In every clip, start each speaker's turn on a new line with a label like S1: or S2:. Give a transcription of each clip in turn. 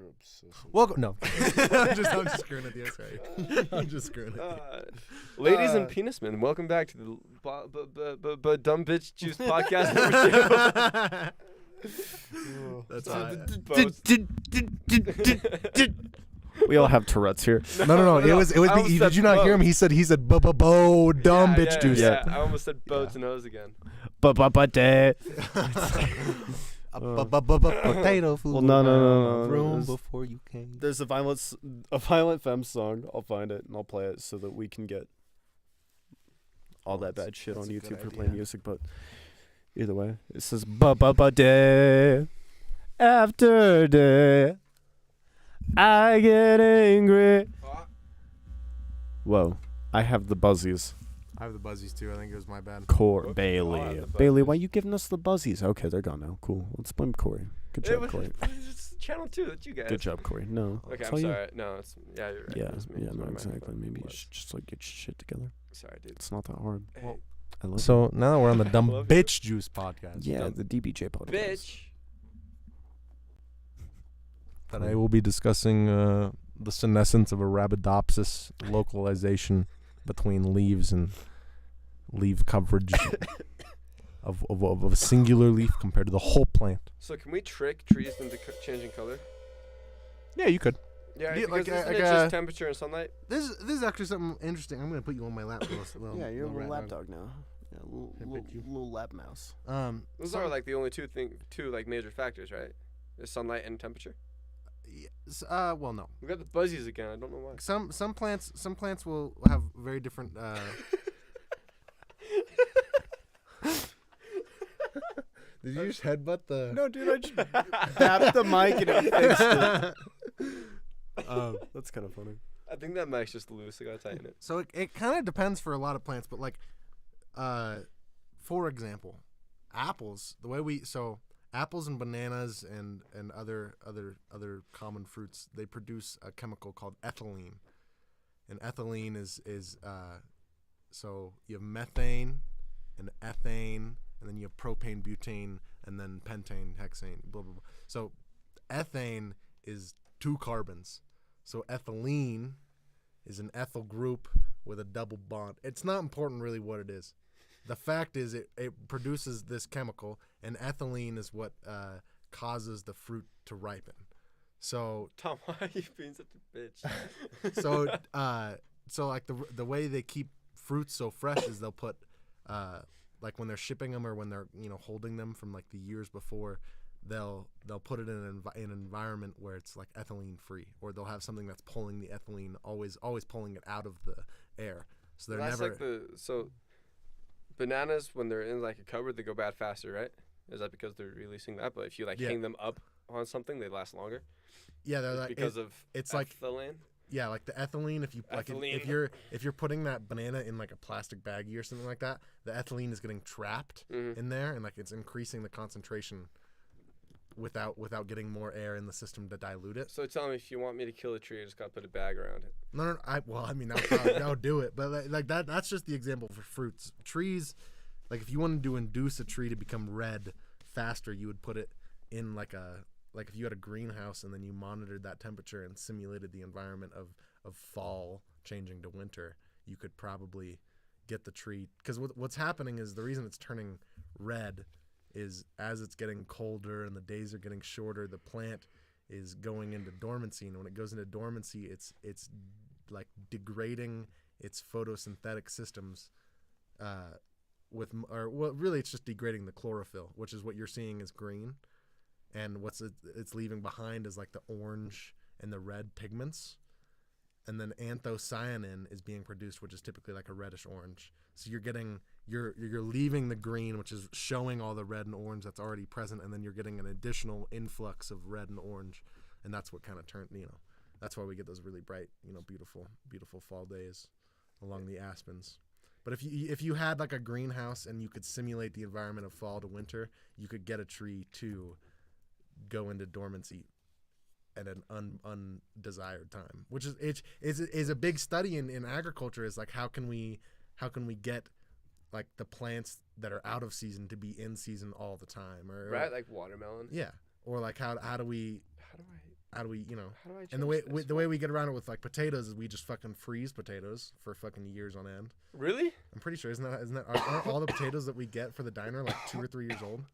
S1: You're obsessed.
S2: Welcome. No, I'm just screwing with you. Sorry, I'm just screwing with you.
S1: Ladies and penismen, welcome back to the Dumb Bitch Juice Podcast number 2.
S2: That's
S3: We all have Tourette's here.
S2: No. It was. Did you not hear him? He said dumb bitch juice.
S1: Yeah, I almost said boats and O's again.
S2: Potato food.
S3: Well, no.
S2: Room before you came.
S3: There's a violent femme song. I'll find it and I'll play it so that we can get all that bad shit on YouTube for playing music. But either way, it says day after day, I get angry. Whoa, I have the buzzies.
S2: I have the buzzies too. I think it was my bad.
S3: Bailey. Bailey, why you giving us the buzzies? Okay, they're gone now. Cool. Let's blame Corey. Good job, Corey.
S1: It's channel 2. That's you guys.
S3: Good job, Corey. No.
S1: Okay, I'm sorry. No, it's you're right.
S3: Yeah,
S1: It's me.
S3: yeah,
S1: It's
S3: no,
S1: my
S3: exactly.
S1: bad.
S3: Maybe you
S1: It
S3: should just like get your shit together.
S1: Sorry, dude.
S3: It's not that hard.
S1: Well,
S3: I love
S2: So now that we're on the dumb
S1: Love you.
S2: bitch juice podcast.
S3: yeah, the DBJ podcast.
S1: bitch.
S2: That I will be discussing the senescence of Arabidopsis localization between leaves and leaf coverage of a singular leaf compared to the whole plant.
S1: So can we trick trees into changing color?
S2: Yeah, you could.
S1: Yeah,
S2: Yeah,
S1: because
S2: like,
S1: isn't it just temperature and sunlight?
S2: This is actually something interesting. I'm gonna put you on my lap.
S3: Yeah, you're a little lap
S2: rat
S3: dog now. Yeah, little lap mouse.
S2: dog.
S1: Those are like the only two like major factors, right? Is sunlight and temperature.
S2: Well, no.
S1: We got the buzzies again. I don't know why.
S2: Some plants will have very different. Did you just headbutt the?
S3: No, dude, I just tapped the mic and it fixed it. That's kind of funny.
S1: I think that mic's just loose. I gotta tighten it.
S2: So it kind of depends for a lot of plants, but like, for example, apples. Apples and bananas and other common fruits, they produce a chemical called ethylene, and ethylene is so you have methane and ethane, and then you have propane, butane, and then pentane, hexane, blah blah blah. So ethane is 2 carbons. So ethylene is an ethyl group with a double bond. It's not important really what it is. The fact is it produces this chemical, and ethylene is what causes the fruit to ripen. So
S1: Tom, why are you being such a bitch?
S2: so like the way they keep fruits so fresh is they'll put like when they're shipping them or when they're holding them from like the years before, they'll put it in an environment where it's like ethylene free, or they'll have something that's pulling the ethylene always pulling it out of the air. So they're
S1: That's
S2: never
S1: like bananas, when they're in like a cupboard, they go bad faster, right? Is that because they're releasing that? But if you hang them up on something, they last longer.
S2: Yeah, they're like
S1: because of
S2: it's like
S1: ethylene.
S2: Yeah, like the ethylene. If you if you're putting that banana in like a plastic baggie or something like that, the ethylene is getting trapped in there, and like it's increasing the concentration without getting more air in the system to dilute it.
S1: So tell me, if you want me to kill a tree, I just gotta put a bag around it.
S2: No. That'll do it. But like that's just the example for fruits. Trees, like if you wanted to induce a tree to become red faster, you would put it in like if you had a greenhouse and then you monitored that temperature and simulated the environment of fall changing to winter, you could probably get the tree. Because what's happening is the reason it's turning red is as it's getting colder and the days are getting shorter, the plant is going into dormancy, and when it goes into dormancy, it's like degrading its photosynthetic systems really it's just degrading the chlorophyll, which is what you're seeing is green, and it's leaving behind is like the orange and the red pigments, and then anthocyanin is being produced, which is typically like a reddish orange. So you're leaving the green, which is showing all the red and orange that's already present, and then you're getting an additional influx of red and orange, and that's what kind of that's why we get those really bright, beautiful fall days along the aspens. But if you had like a greenhouse and you could simulate the environment of fall to winter, you could get a tree to go into dormancy at an undesired time, which is a big study in agriculture. Is like how can we get like the plants that are out of season to be in season all the time, or
S1: right, like watermelon.
S2: Yeah, or like how do we how do we,
S1: How do I change
S2: and the
S1: this?
S2: way we get around it with like potatoes is we just fucking freeze potatoes for fucking years on end.
S1: Really?
S2: I'm pretty sure aren't all the potatoes that we get for the diner like 2 or 3 years old,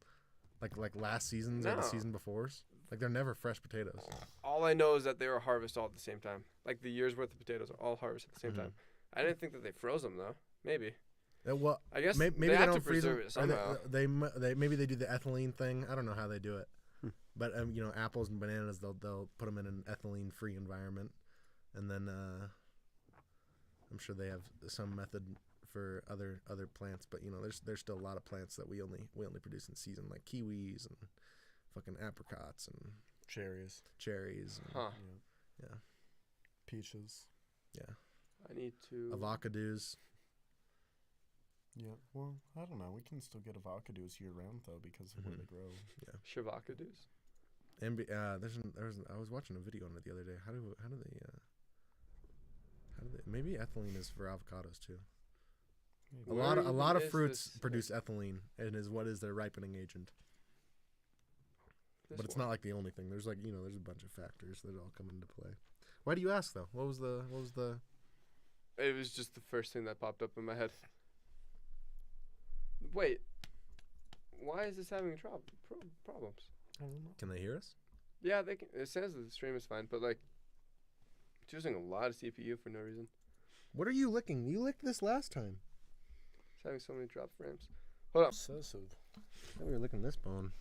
S2: like last season's or the
S1: No.
S2: season before's? Like they're never fresh potatoes.
S1: All I know is that they were harvested all at the same time. Like the year's worth of potatoes are all harvested at the same
S2: Mhm.
S1: time. I didn't think that they froze them though. Maybe.
S2: Well,
S1: I guess
S2: maybe
S1: they
S2: they
S1: have
S2: don't
S1: to
S2: freeze
S1: preserve
S2: them.
S1: it somehow.
S2: They maybe they do the ethylene thing. I don't know how they do it.
S3: Hmm.
S2: But apples and bananas, they'll put them in an ethylene-free environment, and then I'm sure they have some method for other plants. But there's still a lot of plants that we only produce in season, like kiwis and fucking apricots and
S3: Cherries.
S2: cherries, and,
S1: Huh.
S2: yeah,
S3: Peaches.
S1: I need to.
S2: avocados.
S3: Yeah. Well, I don't know. We can still get avocados year round though because of where they grow.
S1: Shavakadoos.
S2: And I was watching a video on it the other day. How do they maybe ethylene is for avocados too.
S3: Maybe.
S2: A
S1: Where
S2: lot of
S1: is
S2: fruits
S1: this,
S2: produce ethylene and is what is their ripening agent.
S1: This
S2: But it's
S1: one.
S2: not like the only thing. There's there's a bunch of factors that all come into play. Why do you ask though? What was the
S1: It was just the first thing that popped up in my head. Wait. Why is this having problems?
S3: I don't know.
S2: Can they hear us?
S1: Yeah, they can. It says that the stream is fine, but like, it's using a lot of CPU for no reason.
S2: What are you licking? You licked this last time.
S1: It's having so many drop frames. Hold up.
S3: Obsessive.
S2: We were licking this bone.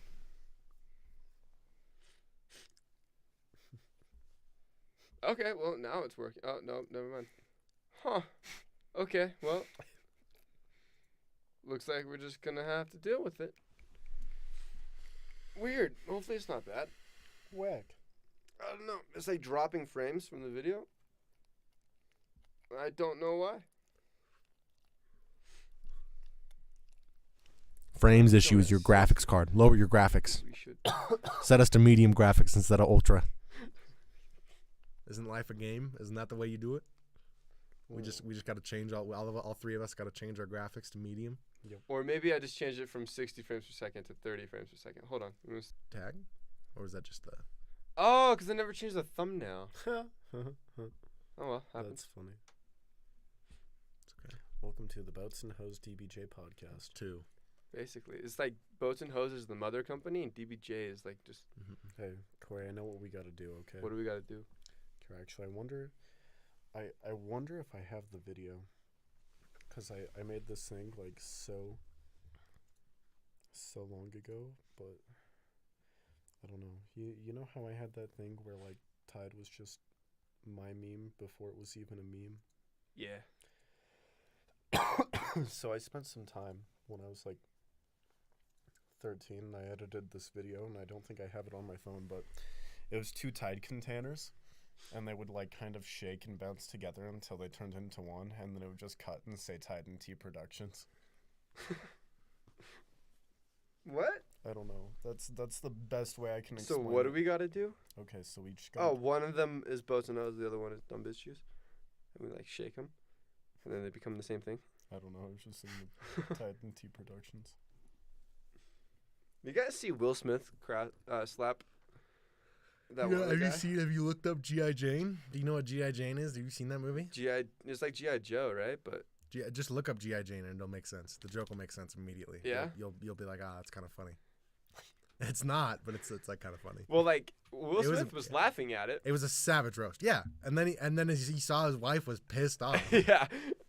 S1: Okay, well now it's working. Oh no, never mind. Huh. Okay, well, looks like we're just gonna have to deal with it. Weird. Hopefully it's not bad.
S3: Whack.
S1: I don't know. It's like dropping frames from the video. I don't know why.
S2: Frames issue is your graphics card. Lower your graphics.
S1: We should.
S2: Set us to medium graphics instead of ultra. Isn't life a game? Isn't that the way you do it? We just got to change all three of us got to change our graphics to medium.
S1: Or maybe I just changed it from 60 frames per second to 30 frames per second. Hold on.
S2: Tag, or is that just the?
S1: Oh, because I never changed the thumbnail. Oh well, happens.
S3: That's funny.
S2: It's okay.
S3: Welcome to the Boats and Hose DBJ Podcast.
S2: 2.
S1: Basically, it's like Boats and Hoses is the mother company, and DBJ is like just.
S3: Hey, Corey, I know what we got to do. Okay.
S1: What do we got to do?
S3: Okay, actually, I wonder if I have the video, because I made this thing like so long ago, but I don't know. You know how I had that thing where like Tide was just my meme before it was even a meme?
S1: Yeah.
S3: So I spent some time when I was like 13 and I edited this video, and I don't think I have it on my phone, but it was 2 Tide containers, and they would like kind of shake and bounce together until they turned into one, and then it would just cut and say Tide and T Productions.
S1: What?
S3: I don't know. That's the best way I can
S1: So
S3: explain
S1: what do
S3: it.
S1: we got to do?
S3: Okay, so we just
S1: Oh,
S3: got
S1: one of them is Boats and Hoses, the other one is Dumb Bitch Shoes. And we like shake them, and then they become the same thing.
S3: I don't know, it was just in the Tide and T Productions.
S1: You guys see Will Smith slap that one
S2: Have
S1: guy?
S2: Have you looked up G.I. Jane? Do you know what G.I. Jane is? Have you seen that movie?
S1: It's like G.I. Joe, right? But
S2: Just look up G.I. Jane and it'll make sense. The joke will make sense immediately.
S1: Yeah?
S2: You'll be like, it's kind of funny. It's not, but it's like kind of funny.
S1: well, like Will
S2: It was
S1: Smith was laughing at it.
S2: It was a savage roast. Yeah. And then he saw his wife was pissed off.
S1: Yeah.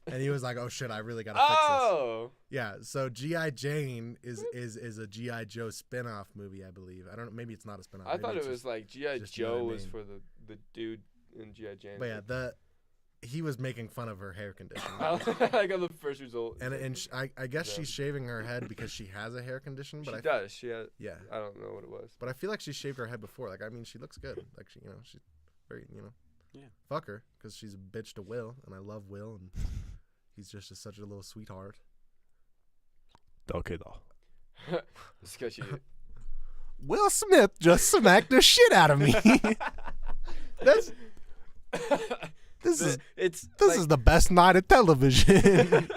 S2: And he was like, "Oh shit, I really gotta fix this."
S1: Oh.
S2: Yeah. So G.I. Jane is a G.I. Joe spin-off movie, I believe. I don't know. Maybe it's not a spin-off.
S1: I
S2: Maybe
S1: thought
S2: it's
S1: it was
S2: just-
S1: like G.I.
S2: just
S1: Joe
S2: another
S1: was
S2: name.
S1: for the dude in G.I. Jane.
S2: But yeah, he was making fun of her hair condition.
S1: I got the first result.
S2: I guess
S1: Yeah.
S2: she's shaving her head because she has a hair condition. But
S1: She does. She has.
S2: Yeah.
S1: I don't know what it was.
S2: But I feel like she shaved her head before. Like, I mean, she looks good. Like, she's very,
S3: Yeah.
S2: Fuck her, because she's a bitch to Will, and I love Will, and he's just such a little sweetheart.
S3: Okay, though.
S1: It's because she.
S2: Will Smith just smacked the shit out of me. That's this is the best night of television.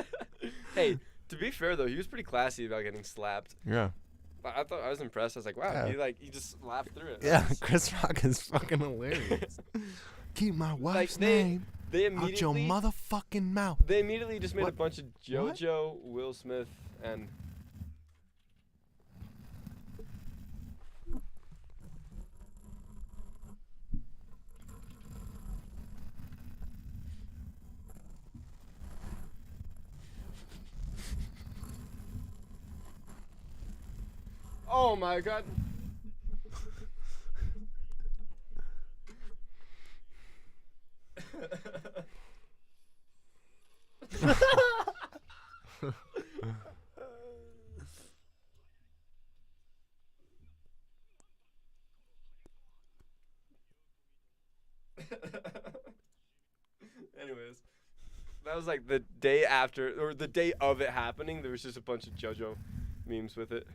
S1: Hey, to be fair though, he was pretty classy about getting slapped.
S2: Yeah.
S1: I thought I was impressed. I was like, wow,
S2: Yeah.
S1: he just laughed through it.
S2: Yeah, Chris Rock is fucking hilarious. Keep my wife's name
S1: They
S2: out your
S1: immediately
S2: motherfucking mouth.
S1: They immediately just made
S2: What?
S1: a bunch of JoJo, Will Smith, and oh my god. Anyways, that was like the day after, or the day of it happening. There was just a bunch of JoJo memes with it.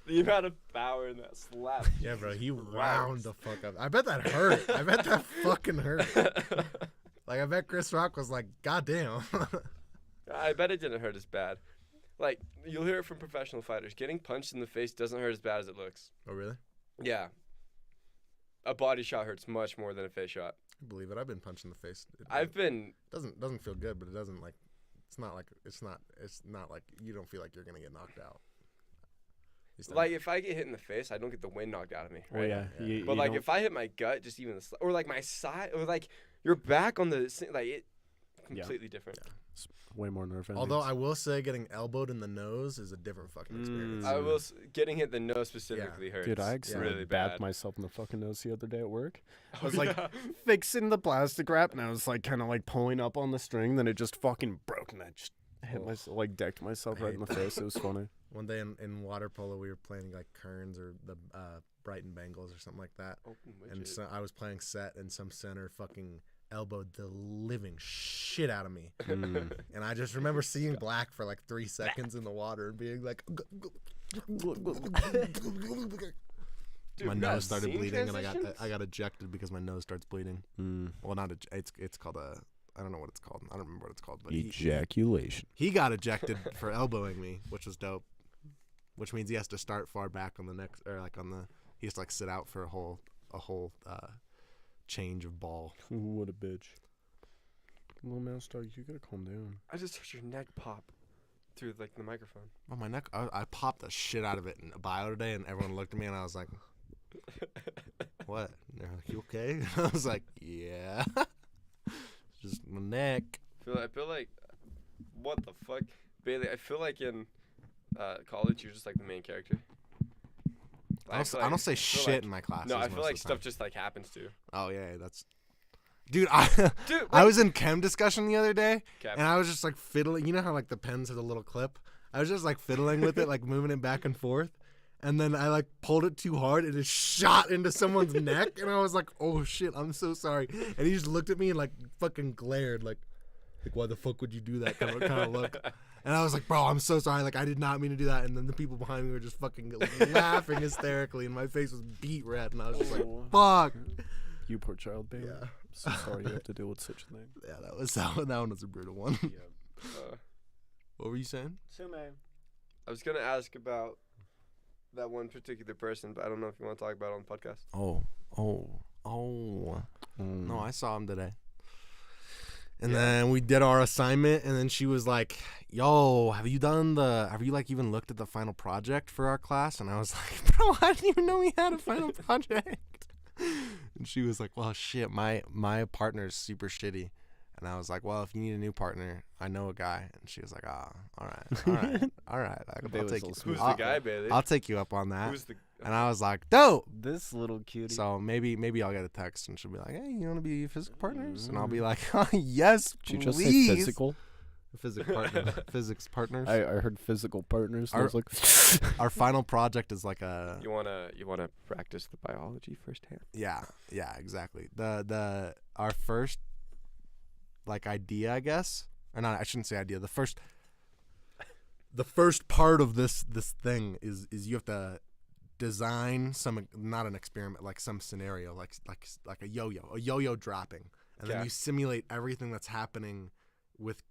S1: The amount of power in that slap.
S2: Yeah, bro, he wound the fuck up. I bet that hurt. I bet that fucking hurt. Like, I bet Chris Rock was like, God damn.
S1: I bet it didn't hurt as bad. Like, you'll hear it from professional fighters. Getting punched in the face doesn't hurt as bad as it looks.
S2: Oh, really?
S1: Yeah. A body shot hurts much more than a face shot.
S2: I believe it. I've been punched in the face. Doesn't feel good, but it doesn't like. It's not like you don't feel like you're gonna get knocked out.
S1: Like, if I get hit in the face, I don't get the wind knocked out of me.
S3: Oh
S1: Right?
S3: yeah.
S1: But like, if I hit my gut, just even or like my side, or like your back on the like it, completely different.
S3: it's way more nerve endings.
S2: Although I will say, getting elbowed in the nose is a different fucking experience.
S1: I will. Getting hit in the nose specifically hurts.
S3: Dude, I accidentally
S1: really
S3: backed
S1: bad.
S3: myself in the fucking nose the other day at work. I
S1: Oh,
S3: was like
S1: yeah.
S3: fixing the plastic wrap, and I was like kind of like pulling up on the string. Then it just fucking broke, and I just hit myself, like decked myself right in the face. It was funny.
S2: One day in water polo, we were playing like Kearns or the Brighton Bengals or something like that. And so I was playing set, and some center fucking elbowed the living shit out of me. And I just remember seeing black for like 3 seconds in the water and being like,
S1: Dude,
S2: my
S1: not
S2: nose started
S1: scene
S2: bleeding, and
S1: transitions?
S2: I got ejected because my nose starts bleeding. Well, not it's called a, I don't know what it's called. I don't remember what it's called, but
S3: Ejaculation.
S2: he got ejected for elbowing me, which was dope. Which means he has to start far back on the next, or like on the, he has to like sit out for a whole change of ball.
S3: What a bitch. Little mouse dog, you gotta calm down.
S1: I just heard your neck pop through like the microphone.
S2: Oh, my neck! I popped the shit out of it in a bio today, and everyone looked at me, and I was like, "What? And they're like, you okay?" And I was like, "Yeah, just my neck."
S1: I feel like, what the fuck, Bailey? I feel like in college you're just like the main character.
S2: I don't say shit in my classes.
S1: No, I feel
S2: most
S1: like
S2: of the
S1: stuff
S2: time.
S1: just like happens to you.
S2: Oh yeah, that's. Dude, I was in chem discussion the other day, and I was just like fiddling. You know how like the pens have a little clip? I was just like fiddling with it, like moving it back and forth, and then I like pulled it too hard, and it shot into someone's neck, and I was like, "Oh shit, I'm so sorry." And he just looked at me and like fucking glared, like why the fuck would you do that kind of look? And I was like, "Bro, I'm so sorry. Like I did not mean to do that." And then the people behind me were just fucking laughing hysterically, and my face was beat red, and I was just like, "Fuck."
S3: You poor child, baby.
S2: Yeah.
S3: I'm so sorry you have to deal with such a thing.
S2: Yeah, that one was a brutal one. What were you saying?
S1: I was gonna ask about that one particular person, but I don't know if you want to talk about it on the podcast.
S2: No, I saw him today. And then we did our assignment, and then she was like, "Yo, have you like even looked at the final project for our class?" And I was like, "Bro, I didn't even know we had a final project." And she was like, "Well, shit, my partner's super shitty." And I was like, "Well, if you need a new partner, I know a guy." And she was like, "Ah, all right. I'll take you.
S1: Who's the guy, Bailey?
S2: I'll take you up on that."
S1: Who's the?
S2: And I was like, "Dope."
S3: This little cutie.
S2: So maybe I'll get a text, and she'll be like, "Hey, you want to be physical partners?" And I'll be like, "Oh, yes,
S3: Did you
S2: please."
S3: just say physical?
S2: Physics partners.
S3: I heard physical partners. And I was like,
S2: Our final project is like a.
S1: You wanna practice the biology firsthand.
S2: Yeah, exactly. Our first like idea, I guess, or not. I shouldn't say idea. The first part of this thing is you have to design not an experiment, like some scenario, like a yo-yo dropping, and then you simulate everything that's happening with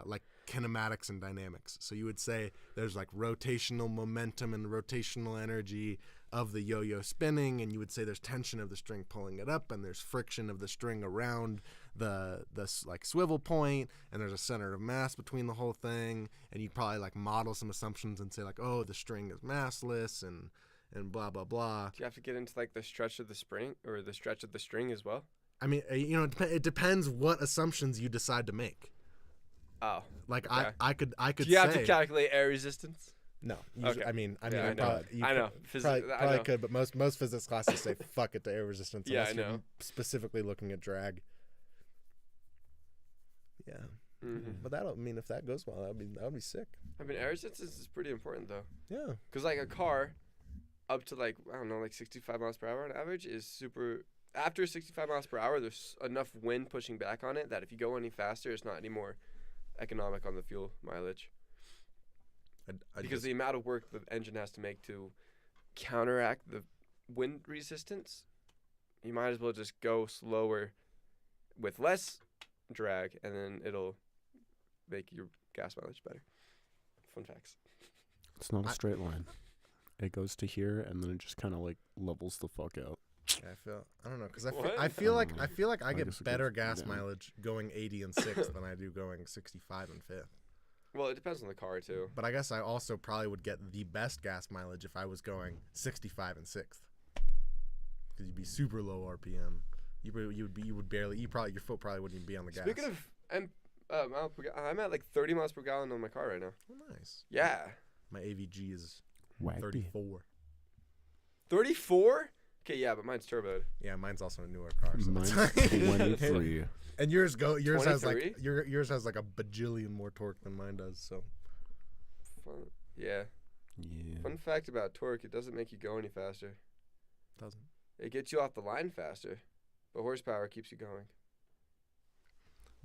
S2: like kinematics and dynamics. So you would say there's like rotational momentum and rotational energy of the yo-yo spinning, and you would say there's tension of the string pulling it up, and there's friction of the string around the like swivel point, and there's a center of mass between the whole thing, and you'd probably like model some assumptions and say like, oh, the string is massless and blah blah blah.
S1: Do you have to get into like the stretch of the spring or the stretch of the string as well?
S2: I mean, you know, it depends what assumptions you decide to make.
S1: Oh,
S2: like
S1: okay.
S2: I could
S1: Do you have to calculate air resistance?
S2: No.
S1: Okay.
S2: I mean,
S1: I know.
S2: Probably could, but most physics classes say fuck it to air resistance.
S1: Yeah,
S2: unless
S1: I know.
S2: You're specifically looking at drag. Yeah.
S1: Mm-hmm.
S2: But if that goes well, that would be sick.
S1: I mean, air resistance is pretty important though.
S2: Yeah.
S1: Because like a car, up to like I don't know, like 65 miles per hour on average is super. After 65 miles per hour, there's enough wind pushing back on it that if you go any faster, it's not any more economic on the fuel mileage. Because the amount of work the engine has to make to counteract the wind resistance, you might as well just go slower with less drag, and then it'll make your gas mileage better. Fun facts.
S3: It's not a straight line. It goes to here, and then it just kind of like levels the fuck out.
S2: Yeah, I don't know, because I feel like I get better gas mileage going 80 and 6th than I do going 65 and 5th.
S1: Well, it depends on the car too.
S2: But I guess I also probably would get the best gas mileage if I was going 65 and 6th, because you'd be super low RPM. Your foot probably wouldn't even be on the gas.
S1: Speaking of miles per gallon, I'm at like 30 miles per gallon on my car right now.
S2: Oh, nice.
S1: Yeah.
S2: My AVG is
S3: Wacky.
S2: 34.
S1: 34? Okay, yeah, but mine's turboed.
S2: Yeah, mine's also a newer car. So
S3: Mine's 23.
S2: And yours has
S1: 23?
S2: yours has like a bajillion more torque than mine does. So.
S1: Fun. Yeah.
S3: Yeah.
S1: Fun fact about torque: it doesn't make you go any faster.
S2: Doesn't.
S1: It gets you off the line faster, but horsepower keeps you going.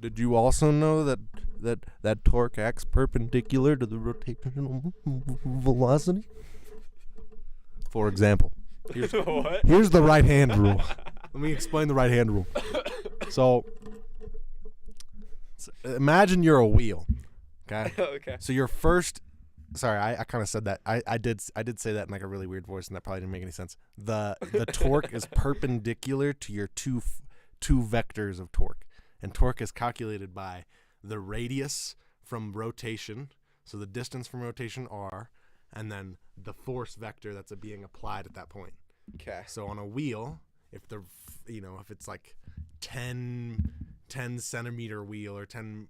S2: Did you also know that torque acts perpendicular to the rotational velocity? For example, here's the right hand rule. Let me explain the right hand rule. So imagine you're a wheel. Okay.
S1: Okay.
S2: So your first. Sorry, I kind of said that. I did say that in like a really weird voice, and that probably didn't make any sense. The torque is perpendicular to your two vectors of torque. And torque is calculated by the radius from rotation, so the distance from rotation r, and then the force vector that's being applied at that point.
S1: Okay.
S2: So on a wheel, if it's like 10 centimeter wheel or 10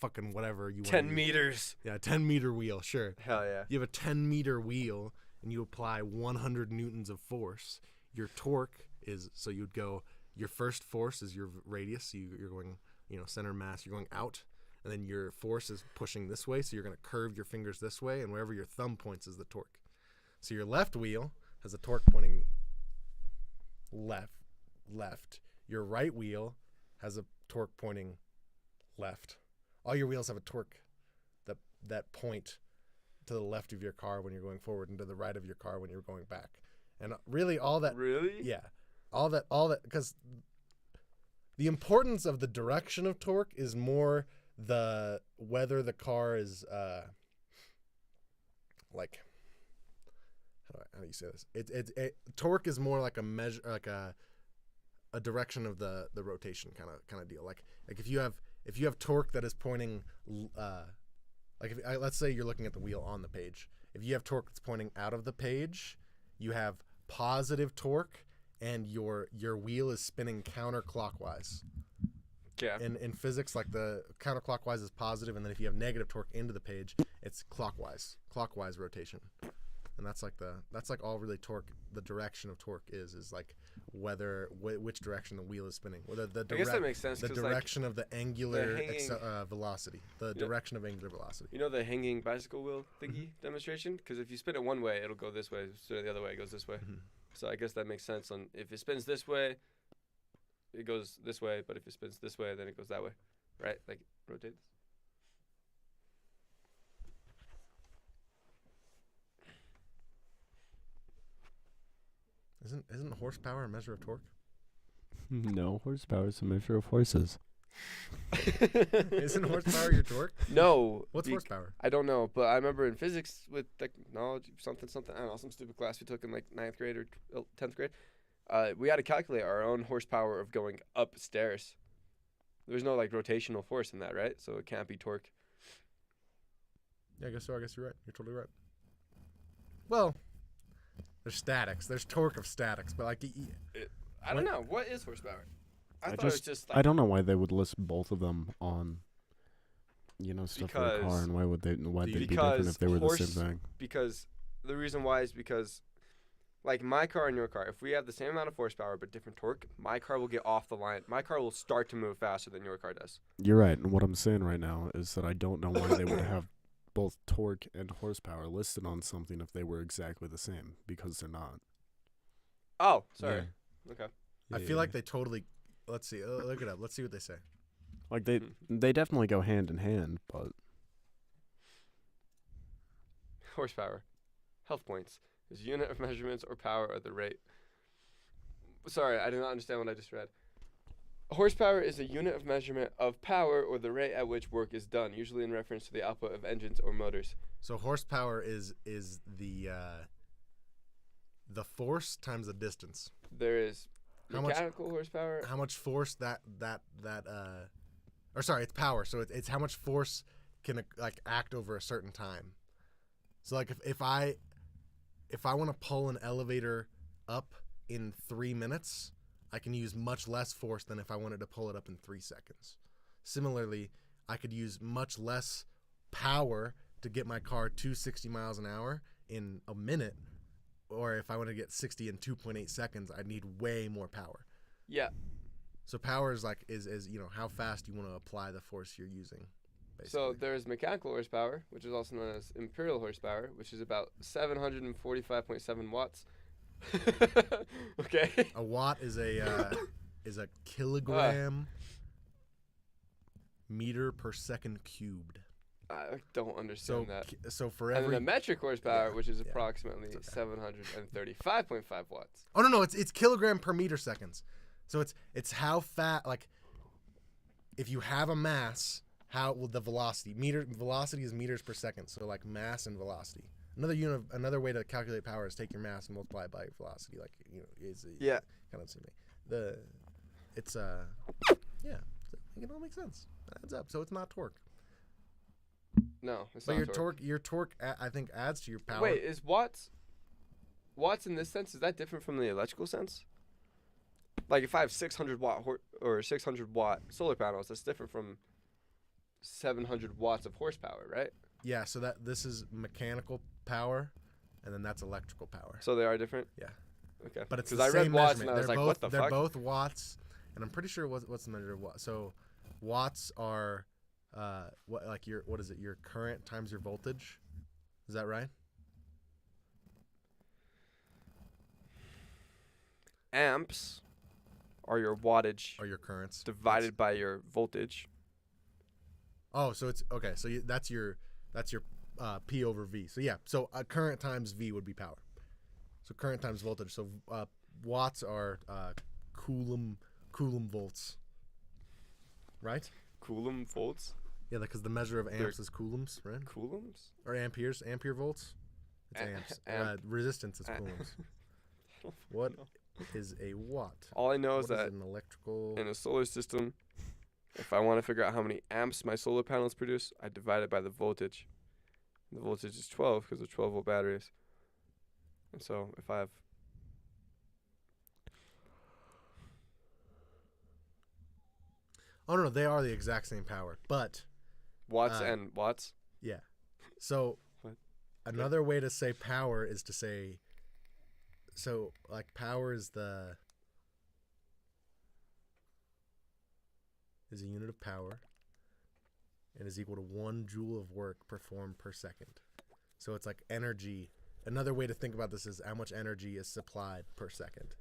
S2: fucking whatever you want.
S1: 10 meters.
S2: Yeah, 10 meter wheel, sure.
S1: Hell yeah.
S2: You have a 10 meter wheel and you apply 100 newtons of force. Your torque is, so you'd go, your first force is your radius, so you're going, center mass, you're going out, and then your force is pushing this way, so you're going to curve your fingers this way, and wherever your thumb points is the torque. So your left wheel has a torque pointing left. Your right wheel has a torque pointing left. All your wheels have a torque that point to the left of your car when you're going forward and to the right of your car when you're going back. And really all that...
S1: Really?
S2: Yeah. All that, because the importance of the direction of torque is more whether the car is like, how do you say this? Torque is more like a measure, like a direction of the rotation kind of deal. Like if you have torque that is pointing, let's say you're looking at the wheel on the page. If you have torque that's pointing out of the page, you have positive torque. And your wheel is spinning counterclockwise.
S1: Yeah.
S2: In physics, like the counterclockwise is positive, and then if you have negative torque into the page, it's clockwise rotation. And that's like all really torque. The direction of torque is like which direction the wheel is spinning. I
S1: guess that makes sense.
S2: The direction of the angular velocity. The direction of angular velocity.
S1: You know the hanging bicycle wheel thingy demonstration? Because if you spin it one way, it'll go this way. Spin it the other way, it goes this way. Mm-hmm. So I guess that makes sense. If it spins this way, it goes this way. But if it spins this way, then it goes that way. Right? Like, rotates.
S2: Isn't horsepower a measure of torque?
S3: No, horsepower is a measure of horses.
S2: Isn't horsepower your torque?
S1: No.
S2: What's horsepower?
S1: I don't know, but I remember in physics with technology, something, I don't know, some stupid class we took in like 9th grade or 10th grade. We had to calculate our own horsepower of going upstairs. There's no like rotational force in that, right? So it can't be torque.
S2: Yeah, I guess so. I guess you're right. You're totally right. Well, there's statics. There's torque of statics, but like,
S1: I don't know. What is horsepower? I thought it was just like,
S3: I don't know why they would list both of them on, stuff for a car, and why they'd be different if they were the same thing.
S1: Because the reason why is because, like my car and your car, if we have the same amount of horsepower but different torque, my car will get off the line. My car will start to move faster than your car does.
S3: You're right, and what I'm saying right now is that I don't know why they would have both torque and horsepower listed on something if they were exactly the same, because they're not.
S1: Oh, sorry.
S3: Yeah.
S1: Okay.
S2: I feel like they totally. Let's see. Look it up. Let's see what they say.
S3: Like they definitely go hand in hand, but
S1: Horsepower, health points is unit of measurements or power or the rate. Sorry, I did not understand what I just read. Horsepower is a unit of measurement of power or the rate at which work is done, usually in reference to the output of engines or motors.
S2: So horsepower is the force times the distance.
S1: There is mechanical horsepower.
S2: How much force or sorry, it's power. So it's how much force can like act over a certain time. So like if I want to pull an elevator up in 3 minutes, I can use much less force than if I wanted to pull it up in 3 seconds. Similarly, I could use much less power to get my car to 60 miles an hour in a minute, or if I want to get 60 in 2.8 seconds, I'd need way more power.
S1: Yeah.
S2: So power is like is how fast you want to apply the force you're using. Basically.
S1: So there's mechanical horsepower, which is also known as imperial horsepower, which is about 745.7 watts. Okay.
S2: A watt is a kilogram meter per second cubed.
S1: I don't understand that.
S2: So for
S1: and
S2: every
S1: then the metric horsepower, which is approximately 735.5 watts.
S2: Oh no, it's kilogram per meter seconds. So it's how fast, like if you have a mass, how will the velocity is meters per second. So like mass and velocity. Another way to calculate power is take your mass and multiply it by your velocity. Like kind of similar. It all makes sense. It adds up. So it's not torque.
S1: No, it's
S2: but
S1: not
S2: your torque I think adds to your power.
S1: Wait, is watts in this sense, is that different from the electrical sense? Like if I have 600 watt or 600 watt solar panels, that's different from 700 watts of horsepower, right?
S2: Yeah, so this is mechanical power, and then that's electrical power.
S1: So they are different?
S2: Yeah.
S1: Okay.
S2: But it's
S1: because
S2: the
S1: I read
S2: same
S1: watts
S2: measurement.
S1: and I was like, what the fuck?
S2: They're both watts, and I'm pretty sure what's the measure of watts. So watts are what is it? Your current times your voltage. Is that right?
S1: Amps are your wattage
S2: Or your currents
S1: divided by your voltage.
S2: Oh, so it's okay. So that's your P over V. So yeah. So current times V would be power. So current times voltage. So watts are coulomb volts. Right?
S1: Coulomb volts?
S2: Yeah, because the measure of amps is coulombs, right?
S1: Coulombs?
S2: Or amperes, ampere volts. It's amps. Resistance is coulombs. What is a watt?
S1: All I know is that
S2: an electrical
S1: in a solar system, if I want to figure out how many amps my solar panels produce, I divide it by the voltage. And the voltage is 12 because of 12-volt batteries. And so if I have...
S2: Oh, no, they are the exact same power, but...
S1: Watts and watts?
S2: Yeah. So
S1: What?
S2: Another way to say power is to say... So, like, power is a unit of power and is equal to 1 joule of work performed per second. So it's like energy. Another way to think about this is how much energy is supplied per second.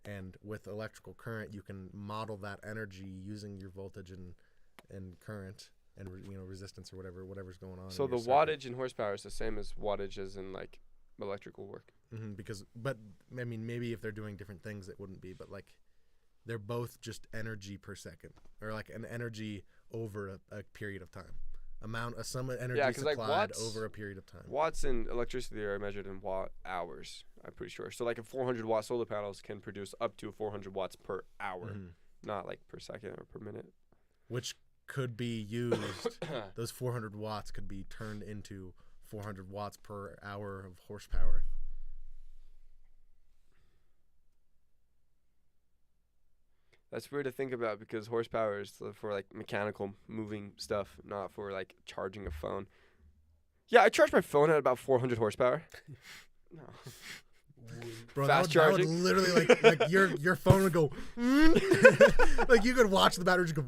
S2: And with electrical current, you can model that energy using your voltage and current and resistance or whatever's going on.
S1: So the wattage in horsepower is the same as wattage as in like electrical work.
S2: But I mean, maybe if they're doing different things, it wouldn't be. But like, they're both just energy per second, or like an energy over a period of time. Some energy supplied like over a period of time.
S1: Watts in electricity are measured in watt hours, I'm pretty sure. So like a 400 watt solar panels can produce up to 400 watts per hour, not like per second or per minute.
S2: Which could be used, those 400 watts could be turned into 400 watts per hour of horsepower.
S1: That's weird to think about because horsepower is for like mechanical moving stuff, not for like charging a phone. Yeah, I charge my phone at about 400 horsepower. No.
S2: Bro,
S1: fast
S2: that
S1: charging.
S2: would literally like your phone would go like you could watch the battery just go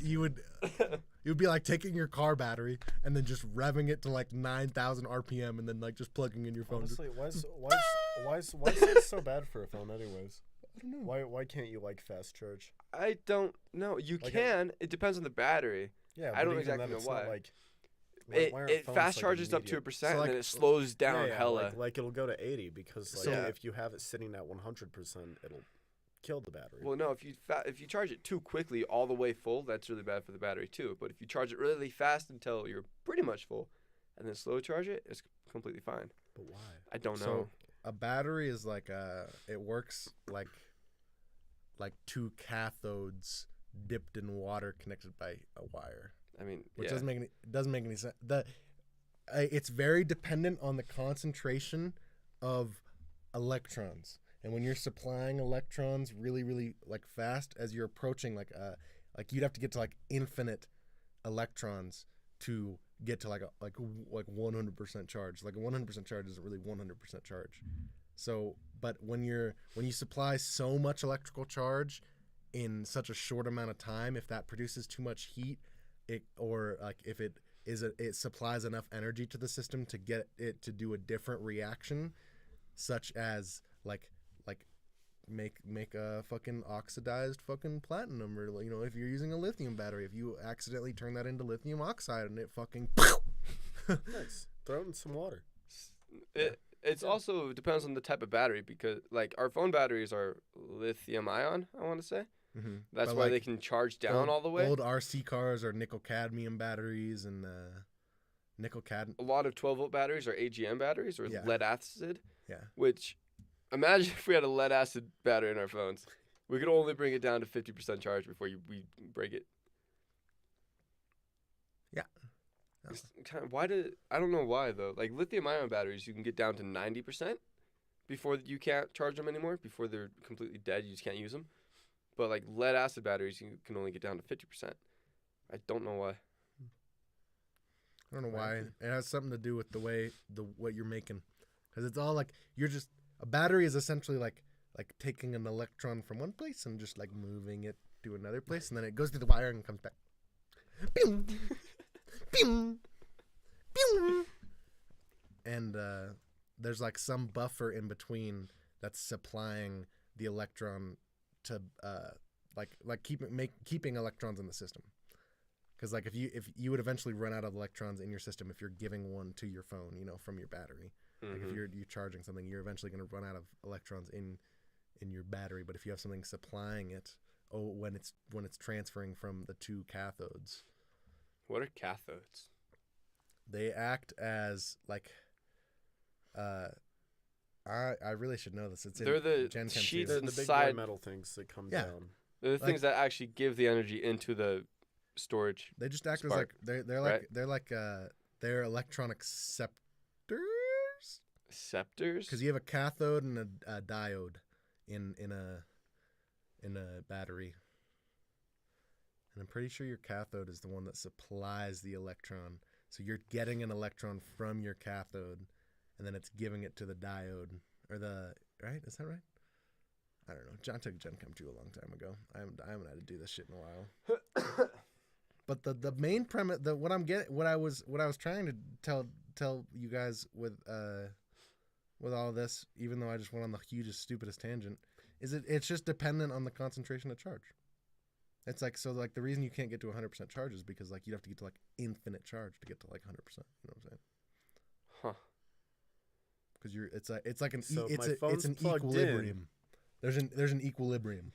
S2: you would be like taking your car battery and then just revving it to like 9,000 RPM and then like just plugging in your phone.
S3: Honestly, why is it so bad for a phone anyways?
S2: I don't know.
S3: Why can't you like fast charge?
S1: I don't know. You like can. It depends on the battery.
S3: Yeah,
S1: I don't exactly know why.
S3: Like,
S1: it fast charges up to 1%, and then it slows down hella.
S3: Like it'll go to 80 because if you have it sitting at 100%, it'll kill the battery.
S1: Well, no, if you charge it too quickly all the way full, that's really bad for the battery too. But if you charge it really fast until you're pretty much full, and then slow charge it, it's completely fine.
S3: But why?
S1: I don't know.
S2: So a battery is like it works like two cathodes dipped in water connected by a wire.
S1: I mean,
S2: which doesn't make any sense. It's very dependent on the concentration of electrons, and when you're supplying electrons really, really like fast as you're approaching like you'd have to get to like infinite electrons to get to like 100% charge. Like a 100% charge isn't really 100% charge. So, but when you supply so much electrical charge in such a short amount of time, if that produces too much heat, it supplies enough energy to the system to get it to do a different reaction, such as like make a fucking oxidized fucking platinum, or if you're using a lithium battery, if you accidentally turn that into lithium oxide and it fucking
S3: nice. Throw it in some water.
S1: It's also depends on the type of battery, because like our phone batteries are lithium ion, I want to say.
S2: Mm-hmm.
S1: That's why they can charge down all the way.
S2: Old RC cars are nickel cadmium batteries, and nickel cadmium.
S1: A lot of 12-volt batteries are AGM batteries or lead acid.
S2: Yeah.
S1: Which, imagine if we had a lead acid battery in our phones. We could only bring it down to 50% charge before we break it.
S2: Yeah.
S1: I don't know why though. Like lithium-ion batteries, you can get down to 90% before you can't charge them anymore. Before they're completely dead, you just can't use them. But like lead-acid batteries, you can only get down to 50%. I don't know why.
S2: I don't know why. It has something to do with what you're making, because it's all like a battery is essentially like taking an electron from one place and just like moving it to another place, and then it goes through the wire and comes back. Pew! Pew! Pew! And there's like some buffer in between that's supplying the electron to keeping electrons in the system. Because like if you would eventually run out of electrons in your system if you're giving one to your phone, from your battery. Mm-hmm. Like if you're charging something, you're eventually going to run out of electrons in your battery. But if you have something supplying it, when it's transferring from the two cathodes.
S1: What are cathodes?
S2: They act as like I really should know this.
S1: They're the
S2: Gen Chem
S1: sheets
S3: They're the big white metal things that come down.
S1: They're the things that actually give the energy into the storage.
S2: They just act
S1: spark,
S2: as they're electronic scepters.
S1: Scepters?
S2: Because you have a cathode and a diode in a battery. And I'm pretty sure your cathode is the one that supplies the electron. So you're getting an electron from your cathode, and then it's giving it to the diode, right? Is that right? I don't know. John took Gen Chem 2 a long time ago. I haven't had to do this shit in a while. But the main premise, what I was trying to tell you guys with all this, even though I just went on the hugest, stupidest tangent, is it's just dependent on the concentration of charge. It's like, so like the reason you can't get to 100% charge is because like you'd have to get to like infinite charge to get to like 100%. You know what I'm saying?
S1: Huh.
S2: because it's like an
S3: So
S2: it's
S3: my phone's
S2: it's an
S3: plugged in.
S2: equilibrium. There's an equilibrium.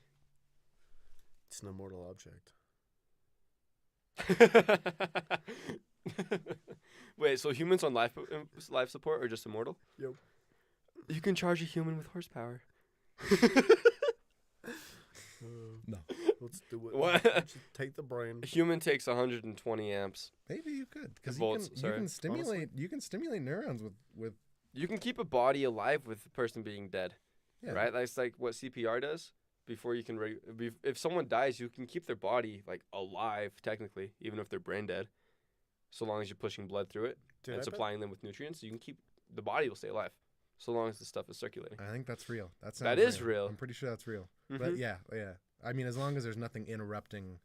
S3: It's an immortal object.
S1: Wait, so humans on life support are just immortal?
S3: Yep.
S1: You can charge a human with horsepower.
S2: No.
S3: Let's do it.
S1: What?
S3: Just take the brain.
S1: A human takes 120 amps.
S2: Maybe you could, because
S1: Volts,
S2: you
S1: sorry.
S2: can stimulate neurons with
S1: You can keep a body alive with the person being dead,
S2: yeah.
S1: right? That's like what CPR does. Before you can, if someone dies, you can keep their body like alive technically, even if they're brain dead, so long as you're pushing blood through it and supplying them with nutrients. You can keep the body will stay alive, so long as the stuff is circulating.
S2: I think that's real.
S1: That is real.
S2: I'm pretty sure that's real.
S1: Mhm.
S2: But yeah. I mean, as long as there's nothing interrupting,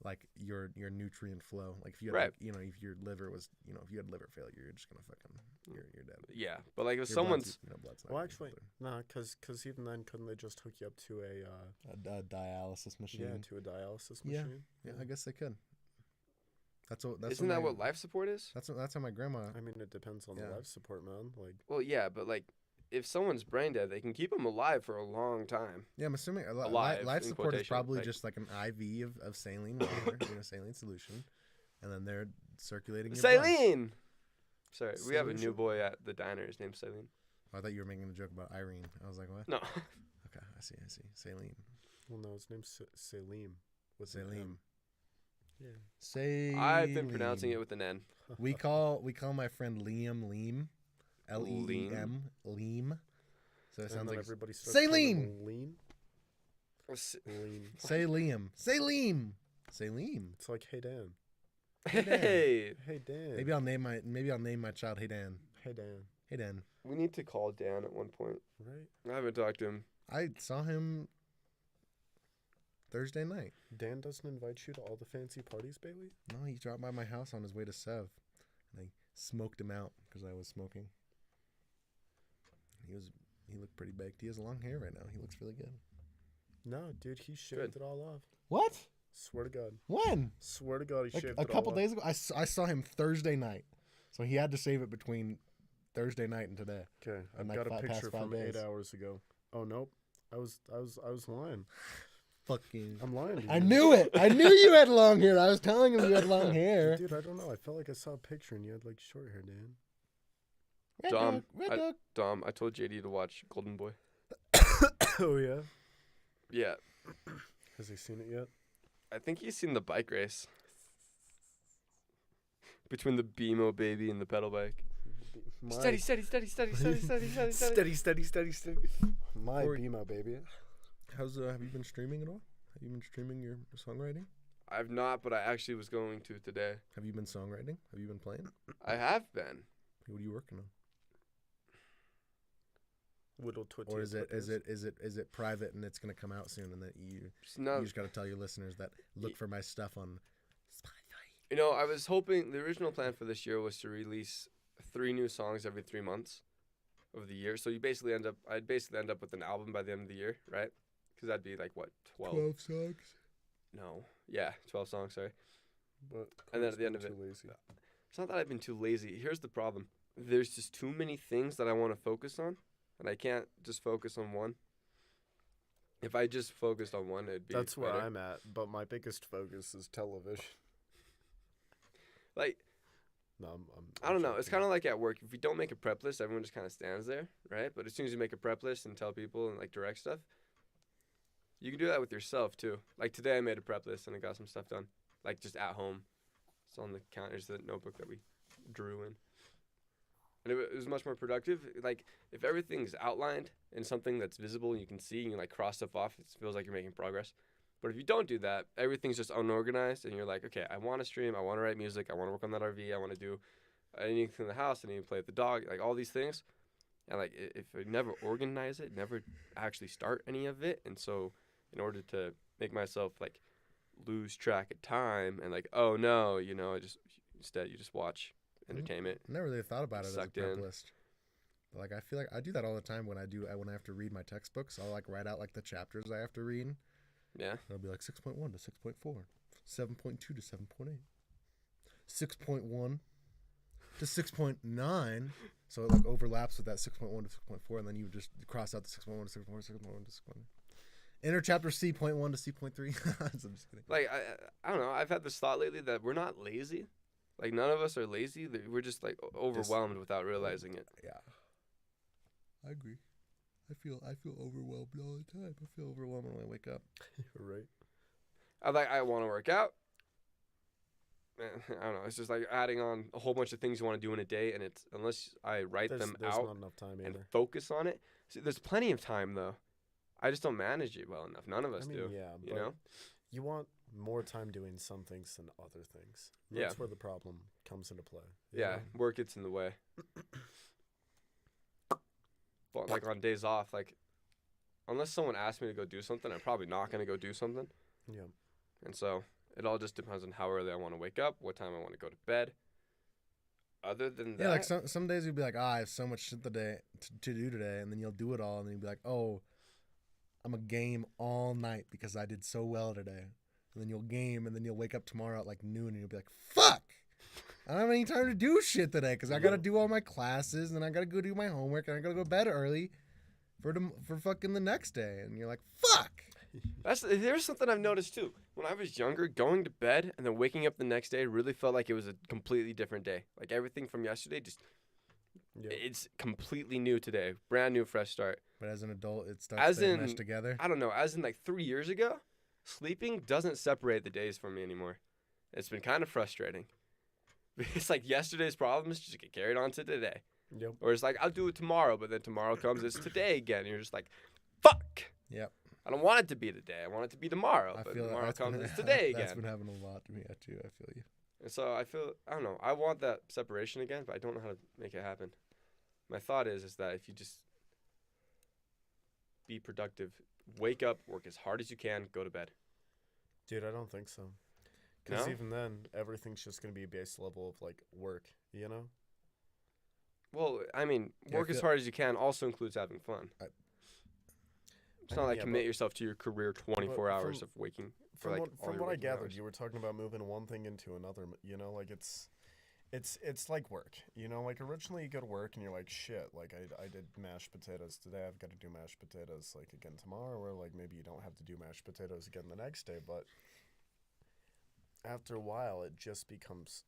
S2: like your nutrient flow. Like if you had,
S1: Right.
S2: like, if your liver was, if you had liver failure, you're just gonna fucking you're dead.
S1: Yeah, but like if
S2: Your
S1: someone's
S2: blood's not
S3: Well,
S2: gonna
S3: actually,
S2: filter.
S3: nah, because even then, couldn't they just hook you up to a
S2: a dialysis machine.
S3: to a dialysis
S2: Yeah.
S3: machine?
S2: Yeah, I guess they could.
S1: isn't that what life support is?
S2: That's how my grandma.
S3: I mean, it depends on
S2: Yeah.
S3: the life support, man. Like,
S1: Well, yeah, but like if someone's brain dead, they can keep them alive for a long time.
S2: Yeah, I'm assuming
S1: Alive,
S2: life
S1: in
S2: support is
S1: quotation,
S2: probably
S1: like-
S2: just like an IV of saline water, saline solution, and then they're circulating your blood.
S1: Saline. Sorry, we have a new
S3: Solution?
S1: boy at the diner. His name's Saline.
S2: Oh, I thought you were making a joke about Irene. I was like, what?
S1: No.
S2: Okay, I see. Saline.
S3: well, no, his name's Salim. With an
S2: Salim.
S3: M. Yeah.
S2: Saline.
S1: I've been pronouncing it with an N.
S2: We call my friend Liam Leem, Leem, Leem. So it
S3: And
S2: sounds
S3: then
S2: like
S3: everybody starts calling
S2: Salim.
S3: him Lean. Lean.
S2: Say Liam, say Liam, say Liam.
S3: It's like, hey Dan.
S1: Hey,
S3: Hey Dan.
S2: Maybe I'll name my child Hey Dan.
S3: Hey Dan.
S2: Hey Dan.
S1: we need to call Dan at one point.
S3: Right.
S1: I haven't talked to him.
S2: I saw him Thursday night.
S3: Dan doesn't invite you to all the fancy parties, Bailey?
S2: No, he dropped by my house on his way to Sev, and I smoked him out because I was smoking. He looked pretty baked. He has long hair right now. He looks really good.
S3: No, dude, he shaved
S1: Good.
S3: it all off.
S2: What?
S3: Swear to God.
S2: When?
S3: Swear to God, he
S2: Like
S3: shaved
S2: a
S3: it
S2: couple
S3: all
S2: days ago. I saw him Thursday night, so he had to shave it between Thursday night and today.
S3: off. Okay, I've
S2: And like
S3: got a
S2: past
S3: picture
S2: 5
S3: from
S2: days.
S3: 8 hours ago. Oh nope, I was lying.
S2: Fucking.
S3: I'm lying. To you.
S2: I knew it. I knew you had long hair. I was telling him you had long hair.
S3: Dude, I don't know. I felt like I saw a picture and you had like short hair, Dan.
S2: Red
S1: Dom,
S2: dog, red dog.
S1: Dom, I told JD to watch Golden Boy.
S3: Oh yeah.
S1: Yeah,
S3: Has he seen it yet?
S1: I think he's seen the bike race between the BMO baby and the pedal bike.
S3: My
S1: Steady.
S3: steady. My
S2: Corey-
S3: Bima, baby.
S2: How's have you been streaming at all? Have you been streaming your songwriting?
S1: I've not, but I actually was going to today.
S2: Have you been songwriting? Have you been playing?
S1: I have been.
S2: What are you working on?
S3: Whittle twitty.
S2: Or is it private and it's gonna come out soon and that you just gotta tell your listeners that look for my stuff on Spotify.
S1: You know, I was hoping the original plan for this year was to release 3 new songs every 3 months of the year. So I'd basically end up with an album by the end of the year, right? Because that'd be like what 12?
S2: songs.
S1: No, yeah, 12 songs. Sorry.
S3: But
S1: And then at
S3: Corey's
S1: the end
S3: been
S1: of
S3: too lazy.
S1: It's not that I've been too lazy. Here's the problem. There's just too many things that I want to focus on, and I can't just focus on one. If I just focused on one, it'd be
S3: That's where
S1: better.
S3: I'm at. But my biggest focus is television.
S1: Like,
S3: No,
S1: I don't know. It's kind of like at work. If you don't make a prep list, everyone just kind of stands there, right? But as soon as you make a prep list and tell people and like direct stuff, you can do that with yourself too. Like today, I made a prep list and I got some stuff done, like just at home. It's on the counter. It's the notebook that we drew in, and it was much more productive. Like if everything's outlined in something that's visible and you can see and you like cross stuff off, it feels like you're making progress. But if you don't do that, everything's just unorganized, and you're like, okay, I want to stream, I want to write music, I want to work on that RV, I want to do anything in the house, I need to play with the dog, like all these things. And like if I never organize it, never actually start any of it, and so in order to make myself like lose track of time and like, oh no, you know, instead you just watch entertainment.
S2: I never really thought about it as a
S1: Sucked
S2: prep
S1: in.
S2: list. But, like I feel like I do that all the time when I have to read my textbooks. I'll like write out like the chapters I have to read.
S1: Yeah.
S2: It'll be like 6.1 to 6.4, 7.2 to 7.8, 6.1 to 6.9, So it like overlaps with that 6.1 to 6.4, and then you just cross out the 6.1 to 6.4, 6.1 to 6.1. Enter chapter C.1 to C.3. I'm just kidding.
S1: Like I don't know. I've had this thought lately that we're not lazy. Like none of us are lazy. We're just like overwhelmed without realizing it.
S2: Yeah, I agree. I feel overwhelmed all the time. I feel overwhelmed when I wake up.
S3: Right.
S1: I want to work out. Man, I don't know. It's just like adding on a whole bunch of things you want to do in a day, and it's unless I write them
S3: There's
S1: out
S3: not enough time
S1: and
S3: either.
S1: focus on it. See, there's plenty of time though. I just don't manage it well enough. None of us do.
S3: Yeah,
S1: You know.
S3: you want more time doing some things than other things.
S1: Yeah.
S3: That's where the problem comes into play. you
S1: Yeah,
S3: know?
S1: work gets in the way. But like on days off, like unless someone asks me to go do something, I'm probably not gonna go do something.
S3: Yeah.
S1: And so it all just depends on how early I want to wake up, what time I want to go to bed. Other than that,
S2: Yeah, like some days you'll be like, I have so much shit today to do today, and then you'll do it all, and then you'll be like, oh, I'm a game all night because I did so well today. And then you'll game, and then you'll wake up tomorrow at like noon, and you'll be like, fuck, I don't have any time to do shit today because I got to do all my classes, and I got to go do my homework, and I got to go to bed early for fucking the next day. And you're like, fuck.
S1: There's something I've noticed too. When I was younger, going to bed and then waking up the next day really felt like it was a completely different day. Like everything from yesterday, it's completely new today. Brand new, fresh start.
S2: But as an adult, it starts to mesh together.
S1: I don't know. As in like 3 years ago, sleeping doesn't separate the days for me anymore. It's been kind of frustrating. It's like yesterday's problems just get carried on to today.
S3: Yep.
S1: Or it's like, I'll do it tomorrow, but then tomorrow comes, it's today again. And you're just like, fuck.
S2: Yep.
S1: I don't want it to be today. I want it to be tomorrow. But tomorrow comes, it's today again.
S2: That's been happening a lot to me too. I feel you.
S1: And so I don't know. I want that separation again, but I don't know how to make it happen. My thought is that if you just be productive, wake up, work as hard as you can, go to bed.
S3: Dude, I don't think so. Because
S1: No?
S3: even then, everything's just going to be a base level of, like, work, you know?
S1: Well, I mean,
S2: Yeah,
S1: work as hard as you can also includes having fun. It's not like commit yourself to your career 24 hours of waking for like all
S3: From
S1: your
S3: what I
S1: waking
S3: gathered,
S1: hours.
S3: you were talking about moving one thing into another, you know? Like, it's like work, you know? Like, originally you go to work and you're like, shit, like, I did mashed potatoes today. I've got to do mashed potatoes, like, again tomorrow. Or, like, maybe you don't have to do mashed potatoes again the next day. But after a while, it just becomes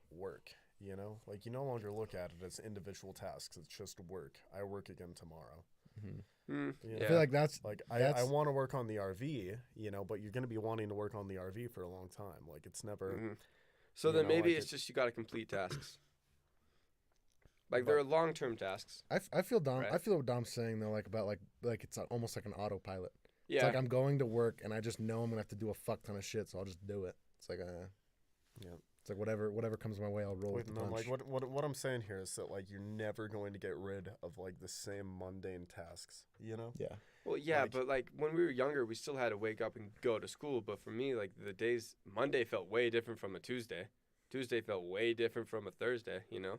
S3: work, you know? Like, you no longer look at it as individual tasks. It's just work. I work again tomorrow.
S2: Mm-hmm.
S3: You
S2: I
S3: know?
S2: feel like that's
S3: Like, I want to work on the RV, you know, but you're going to be wanting to work on the RV for a long time. Like, it's never...
S1: Mm-hmm. So
S3: you
S1: then
S3: know,
S1: maybe
S3: like
S1: it's just you got to complete tasks. Like there are long-term tasks.
S2: I feel Dom.
S1: Right.
S2: I feel what Dom's saying though, like about like it's almost like an autopilot.
S1: Yeah.
S2: It's like I'm going to work and I just know I'm gonna have to do a fuck ton of shit, so I'll just do it. It's like
S3: Yeah.
S2: It's like whatever comes my way, I'll roll with the punch.
S3: Like what I'm saying here is that like you're never going to get rid of like the same mundane tasks, you know?
S2: Yeah.
S1: Well, yeah,
S3: Like-
S1: but like when we were younger, we still had to wake up and go to school. But for me, like the days, Monday felt way different from a Tuesday. Tuesday felt way different from a Thursday, you know?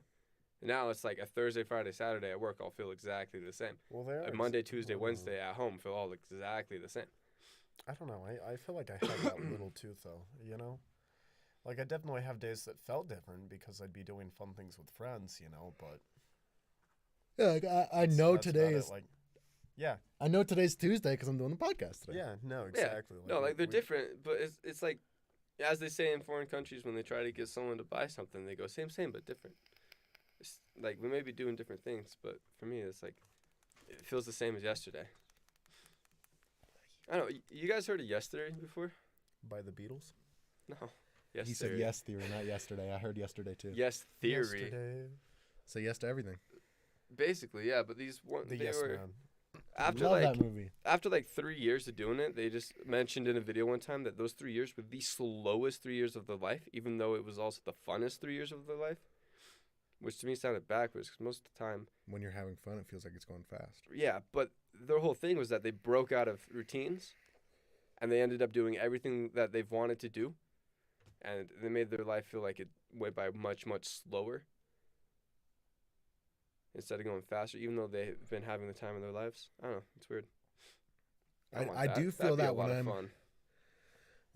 S1: And now it's like a Thursday, Friday, Saturday at work all feel exactly the same.
S3: Well, they are.
S1: A Monday, Tuesday, Wednesday at home feel all exactly the same.
S3: I don't know. I feel like I have that little too, though, you know? Like, I definitely have days that felt different because I'd be doing fun things with friends, you know, but...
S2: Yeah, like I know
S3: that's
S2: today
S3: about
S2: is
S3: it. Like, yeah,
S2: I know today's Tuesday because I'm doing the podcast today.
S3: yeah, no, exactly.
S1: No, like they're different, but it's like, as they say in foreign countries when they try to get someone to buy something, they go same, but different. It's like we may be doing different things, but for me, it's like it feels the same as yesterday. I don't know. You guys heard of Yesterday before?
S3: By the Beatles?
S1: No. Yes
S2: He said
S1: Theory.
S2: yes theory, not yesterday. I heard yesterday too.
S1: Yes Theory.
S3: Yesterday.
S2: Say yes to everything.
S1: Basically, yeah. But these one
S3: The
S1: they
S3: Yes
S1: were
S3: Man.
S1: after
S2: Love
S1: like
S2: that movie.
S1: after like 3 years of doing it, they just mentioned in a video one time that those 3 years were the slowest 3 years of their life, even though it was also the funnest 3 years of their life. Which to me sounded backwards because most of the time,
S2: When you're having fun, it feels like it's going fast.
S1: yeah, but their whole thing was that they broke out of routines and they ended up doing everything that they've wanted to do. And they made their life feel like it went by much, much slower instead of going faster, even though they've been having the time of their lives. I don't know. It's weird. want
S2: I
S1: that.
S2: do feel
S1: That'd be a
S2: that
S1: lot
S2: when
S1: of
S2: I'm
S1: fun.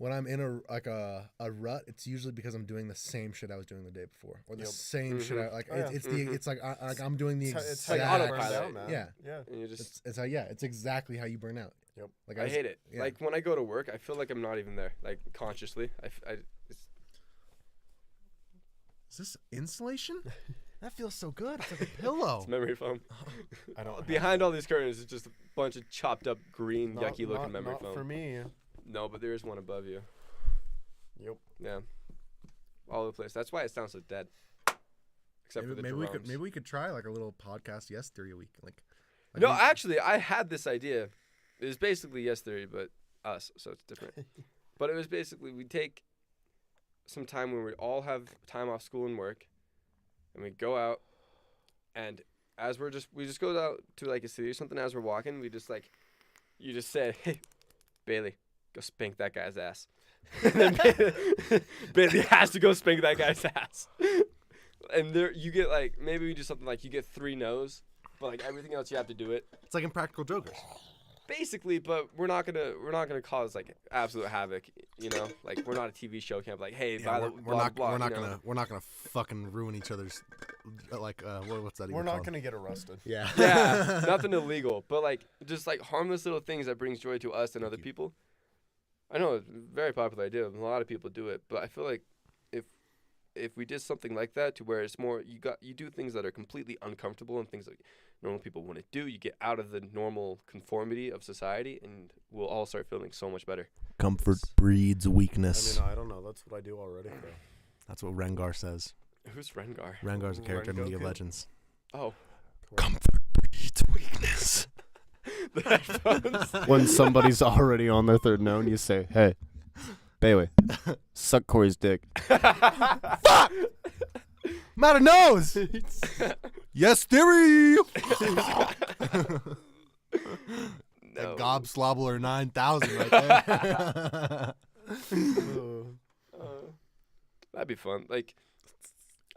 S2: when I'm in a rut, it's usually because I'm doing the same shit I was doing the day before, or the same shit. It's like I'm doing the exact.
S1: It's like autopilot,
S3: man.
S2: Yeah.
S1: And you just.
S2: It's exactly how you burn out.
S3: Yep.
S2: Like
S1: I hate it.
S2: Yeah.
S1: Like when I go to work, I feel like I'm not even there. Like consciously, it's.
S2: Is this insulation? That feels so good. It's like a pillow.
S1: It's memory foam.
S3: I don't.
S1: Behind all these curtains is just a bunch of chopped up green, yucky looking memory
S3: not
S1: foam.
S3: for me.
S1: No, but there is one above you.
S3: Yep.
S1: Yeah. All over the place. That's why it sounds so dead. Except for the drums.
S2: maybe we could try like a little podcast yes theory a week. Like
S1: No, actually, I had this idea. It was basically yes theory, but us, so it's different. But it was basically we take some time when we all have time off school and work, and we go out, and as we just go out to like a city or something. As we're walking, we just like, you just say, "Hey, Bailey, go spank that guy's ass." And then Bailey has to go spank that guy's ass. And there you get like, maybe we do something like you get 3 no's, but like everything else you have to do it.
S2: it's like Impractical Jokers.
S1: Basically, but we're not gonna cause like absolute havoc, you know. Like we're not a TV show camp. Like, hey,
S2: We're not gonna fucking ruin each other's like what's that even
S3: We're not
S2: called?
S3: gonna get arrested.
S2: Yeah.
S1: Yeah, nothing illegal, but like just like harmless little things that brings joy to us and other people. I know it's a very popular idea. A lot of people do it, but I feel like if we did something like that to where it's more you do things that are completely uncomfortable and things that normal people wouldn't do, you get out of the normal conformity of society, and we'll all start feeling so much better.
S2: Comfort breeds weakness.
S3: I mean, I don't know. That's what I do already. Bro.
S2: That's what Rengar says.
S1: Who's Rengar?
S2: Rengar's a character in League of
S3: Rengoku?
S2: Legends.
S1: Oh,
S2: Comfort breeds weakness.
S1: the headphones.
S3: When somebody's already on their third note, you say, "Hey, Bailey, suck Corey's dick."
S2: Fuck! I'm out of nose. Yes, theory.
S1: No.
S2: Gobslobbler 9000 right there.
S1: That'd be fun. Like,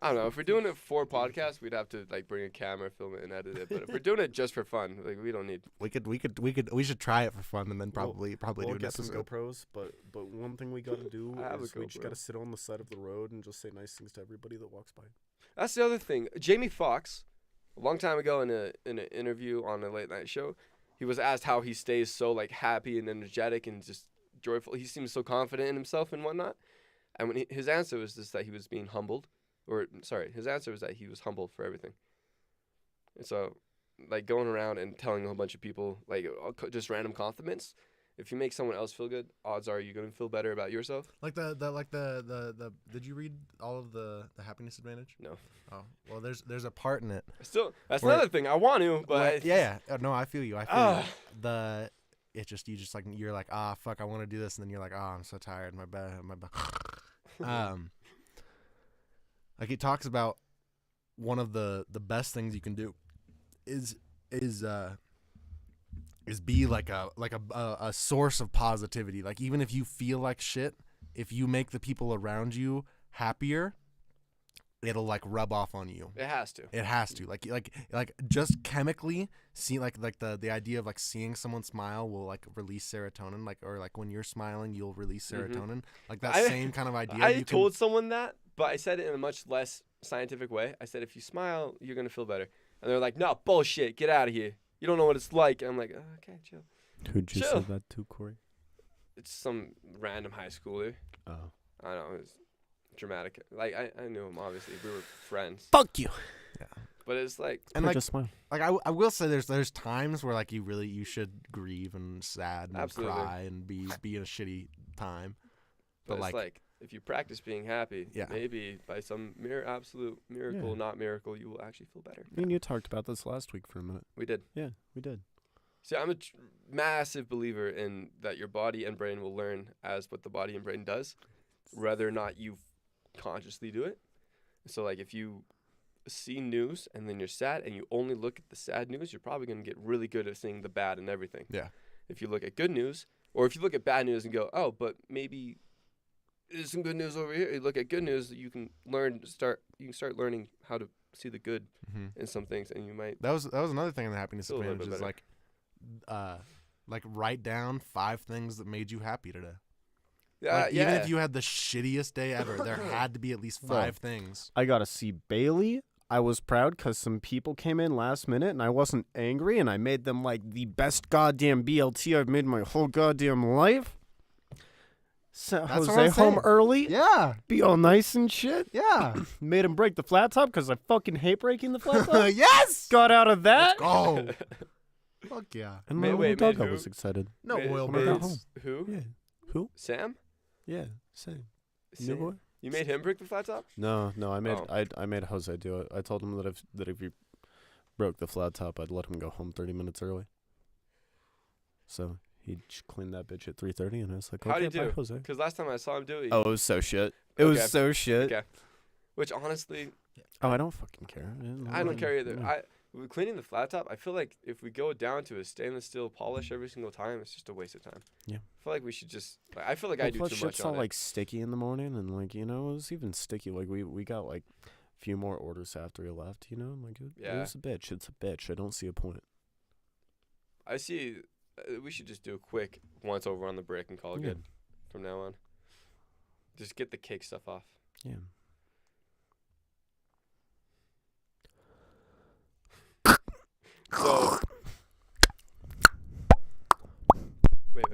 S1: I don't know. If we're doing it for podcasts, we'd have to like bring a camera, film it, and edit it. But if we're doing it just for fun, like we don't need.
S2: We should try it for fun and then probably
S3: We'll
S2: do an
S3: get some
S2: episode.
S3: GoPros, but one thing we gotta do
S1: I have a
S3: is we just
S1: GoPro.
S3: gotta sit on the side of the road and just say nice things to everybody that walks by.
S1: That's the other thing. Jamie Foxx, a long time ago in an interview on a late night show, he was asked how he stays so like happy and energetic and just joyful. He seems so confident in himself and whatnot. And when his answer was just that he was being humbled, his answer was that he was humbled for everything. And so, like going around and telling a whole bunch of people like just random compliments. If you make someone else feel good, odds are you're gonna feel better about yourself.
S2: Like the did you read all of the Happiness Advantage?
S1: No.
S2: Oh, well there's a part in it.
S1: Still, that's
S2: Where-
S1: another thing I want to, but
S2: yeah. No, I feel you. You just like you're like, fuck, I want to do this, and then you're like, I'm so tired, my bad. Like he talks about one of the best things you can do is be like a source of positivity. Like even if you feel like shit, if you make the people around you happier, it'll like rub off on you.
S1: it has to.
S2: It has to. Like just chemically see like the idea of like seeing someone smile will like release serotonin, like or like when you're smiling you'll release serotonin. Like that same kind of idea.
S1: I told someone that, but I said it in a much less scientific way. I said if you smile, you're gonna feel better. And they're like, "No, bullshit. Get out of here. You don't know what it's like." And I'm like, okay, chill.
S3: Who'd you
S1: Chill.
S3: say that to, Corey?
S1: It's some random high schooler.
S3: Oh.
S1: I don't know. It was dramatic. Like I knew him obviously. We were friends.
S3: Fuck you.
S1: But it's like
S2: And
S3: Or
S2: like
S3: just smile.
S2: like I will say there's times where like you should grieve and sad and
S1: Absolutely.
S2: cry and be in a shitty time.
S1: but
S2: But
S1: it's like if you practice being happy,
S2: Yeah.
S1: maybe by some absolute miracle,
S3: Yeah.
S1: not miracle, you will actually feel better.
S3: I mean, you talked about this last week for a minute.
S1: We did.
S3: Yeah, we did.
S1: See, I'm a massive believer in that your body and brain will learn as what the body and brain does, whether or not you consciously do it. So, like, if you see news and then you're sad and you only look at the sad news, you're probably going to get really good at seeing the bad and everything.
S2: Yeah.
S1: If you look at good news, or if you look at bad news and go, oh, but maybe there's some good news over here. You look at good news, you can start learning how to see the good in some things, and you might.
S2: That was another thing in the Happiness
S1: Feel a little
S2: Advantage
S1: bit
S2: is like write down 5 things that made you happy today.
S1: Yeah,
S2: Like, even if you had the shittiest day ever, there had to be at least 5 things.
S3: I got to see Bailey. I was proud because some people came in last minute, and I wasn't angry, and I made them like the best goddamn BLT I've made my whole goddamn life. So
S2: That's what
S3: Jose
S2: I'm
S3: home
S2: saying.
S3: early.
S2: Yeah.
S3: Be all nice and shit.
S2: Yeah.
S3: Made him break the flat top because I fucking hate breaking the flat top.
S2: Yes.
S3: Got out of that.
S2: Let's go. Fuck yeah.
S3: And
S1: Wait,
S3: my
S1: wait,
S3: little dog
S1: who?
S3: was excited.
S2: No
S1: Made-
S2: oil
S1: made-
S3: got
S2: burns.
S3: home.
S1: Who?
S3: Yeah. Who?
S1: Sam?
S3: Yeah. Same. New
S1: Sam?
S3: boy?
S1: You made him break the flat top?
S3: No. I made
S1: Oh.
S3: I made Jose do it. I told him that if he broke the flat top, I'd let him go home 30 minutes early. So he cleaned that bitch at 3:30, and I was like,
S1: How'd
S3: okay,
S1: he
S3: bye,
S1: do?
S3: Jose.
S1: Because last time I saw him do it,
S3: Oh, it was so shit. It was
S1: Okay.
S3: so shit.
S1: Okay. Which honestly,
S3: Oh, I don't fucking care.
S1: I don't care either.
S3: Yeah.
S1: With cleaning the flat top, I feel like if we go down to a stainless steel polish every single time, it's just a waste of time.
S3: Yeah.
S1: I feel like we should just. Like, I feel like
S3: Well,
S1: I do
S3: plus
S1: too much
S3: shit's all
S1: on it.
S3: like sticky in the morning, and like it was even sticky. Like we got like a few more orders after he left. Like it
S1: Yeah.
S3: was a bitch. It's a bitch. I don't see a point.
S1: I see. We should just do a quick once over on the break and call it
S3: Yeah.
S1: good from now on. Just get the cake stuff off.
S3: Yeah.
S1: So. Wait.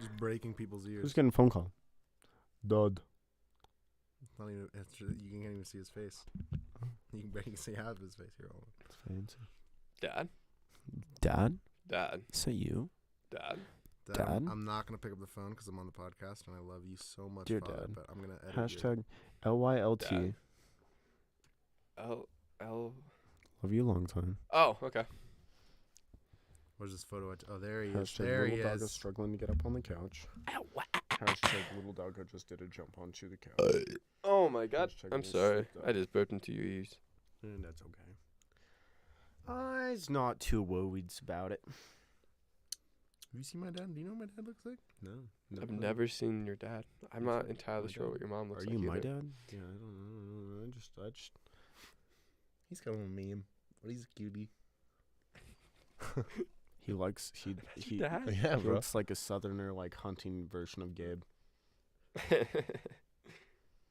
S2: Just breaking people's ears.
S3: Who's getting a phone call? Dud.
S2: It's not even, you can't even see his face. You can barely see half of his face here.
S3: It's fancy.
S1: Dad.
S3: Dad? Is that you?
S1: Dad.
S3: Dad?
S2: I'm not going to pick up the phone because I'm on the podcast and I love you so much,
S3: Dear
S2: Father,
S3: Dad.
S2: but I'm going to edit
S3: Hashtag LYLT.
S1: Dad. L.
S3: Love you a long time.
S1: Oh, okay.
S2: Where's this photo? Oh, there he is.
S3: Hashtag
S2: There he
S3: little dog is
S2: is.
S3: struggling to get up on the couch. Hashtag little dog just did a jump onto the couch.
S1: Oh my God.
S3: Hashtag
S1: I'm
S3: little
S1: sorry.
S3: sweet dog.
S1: I just burped into your ears.
S3: And that's okay. I's not too worried about it.
S2: Have you seen my dad? Do you know what my dad looks like?
S3: No.
S1: I've never seen your dad. I'm not entirely
S3: My
S1: sure
S3: dad?
S1: what your mom looks
S3: Are
S1: like.
S3: you my
S1: either.
S3: dad? Yeah, I don't know. I just
S2: He's got a little meme, but he's a cutie.
S3: he likes he
S1: Dad?
S2: Yeah,
S3: he
S2: bro.
S3: looks like a southerner like hunting version of Gabe.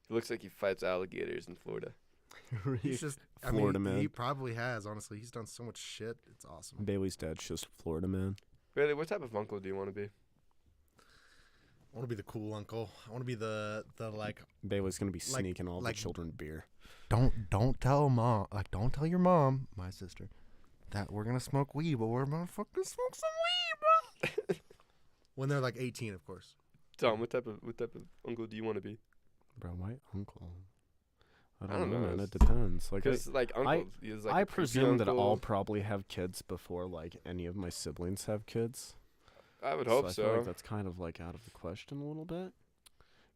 S1: He looks like he fights alligators in Florida.
S2: He's just,
S3: Florida
S2: I mean,
S3: man.
S2: he probably has, honestly. He's done so much shit. It's awesome.
S3: Bailey's dad's just Florida man.
S1: Bailey, what type of uncle do you want to be?
S2: I want to be the cool uncle. I want to be the like,
S3: Bailey's gonna be
S2: Like-
S3: sneaking all
S2: like-
S3: the children beer.
S2: don't tell mom, like, don't tell your mom, my sister, that we're going to smoke weed, but we're going to fucking smoke some weed, bro. When they're like 18, of course.
S1: Tom, what type of uncle do you want to be?
S3: Bro, my uncle. I
S1: don't
S3: don't know,
S1: know,
S3: man.
S1: it's-
S3: It depends. Like
S1: Because like uncle is like
S3: I
S1: a creepy
S3: presume that
S1: uncle.
S3: I'll probably have kids before like any of my siblings have kids.
S1: I would hope
S3: I
S1: so.
S3: feel like that's kind of like out of the question a little bit.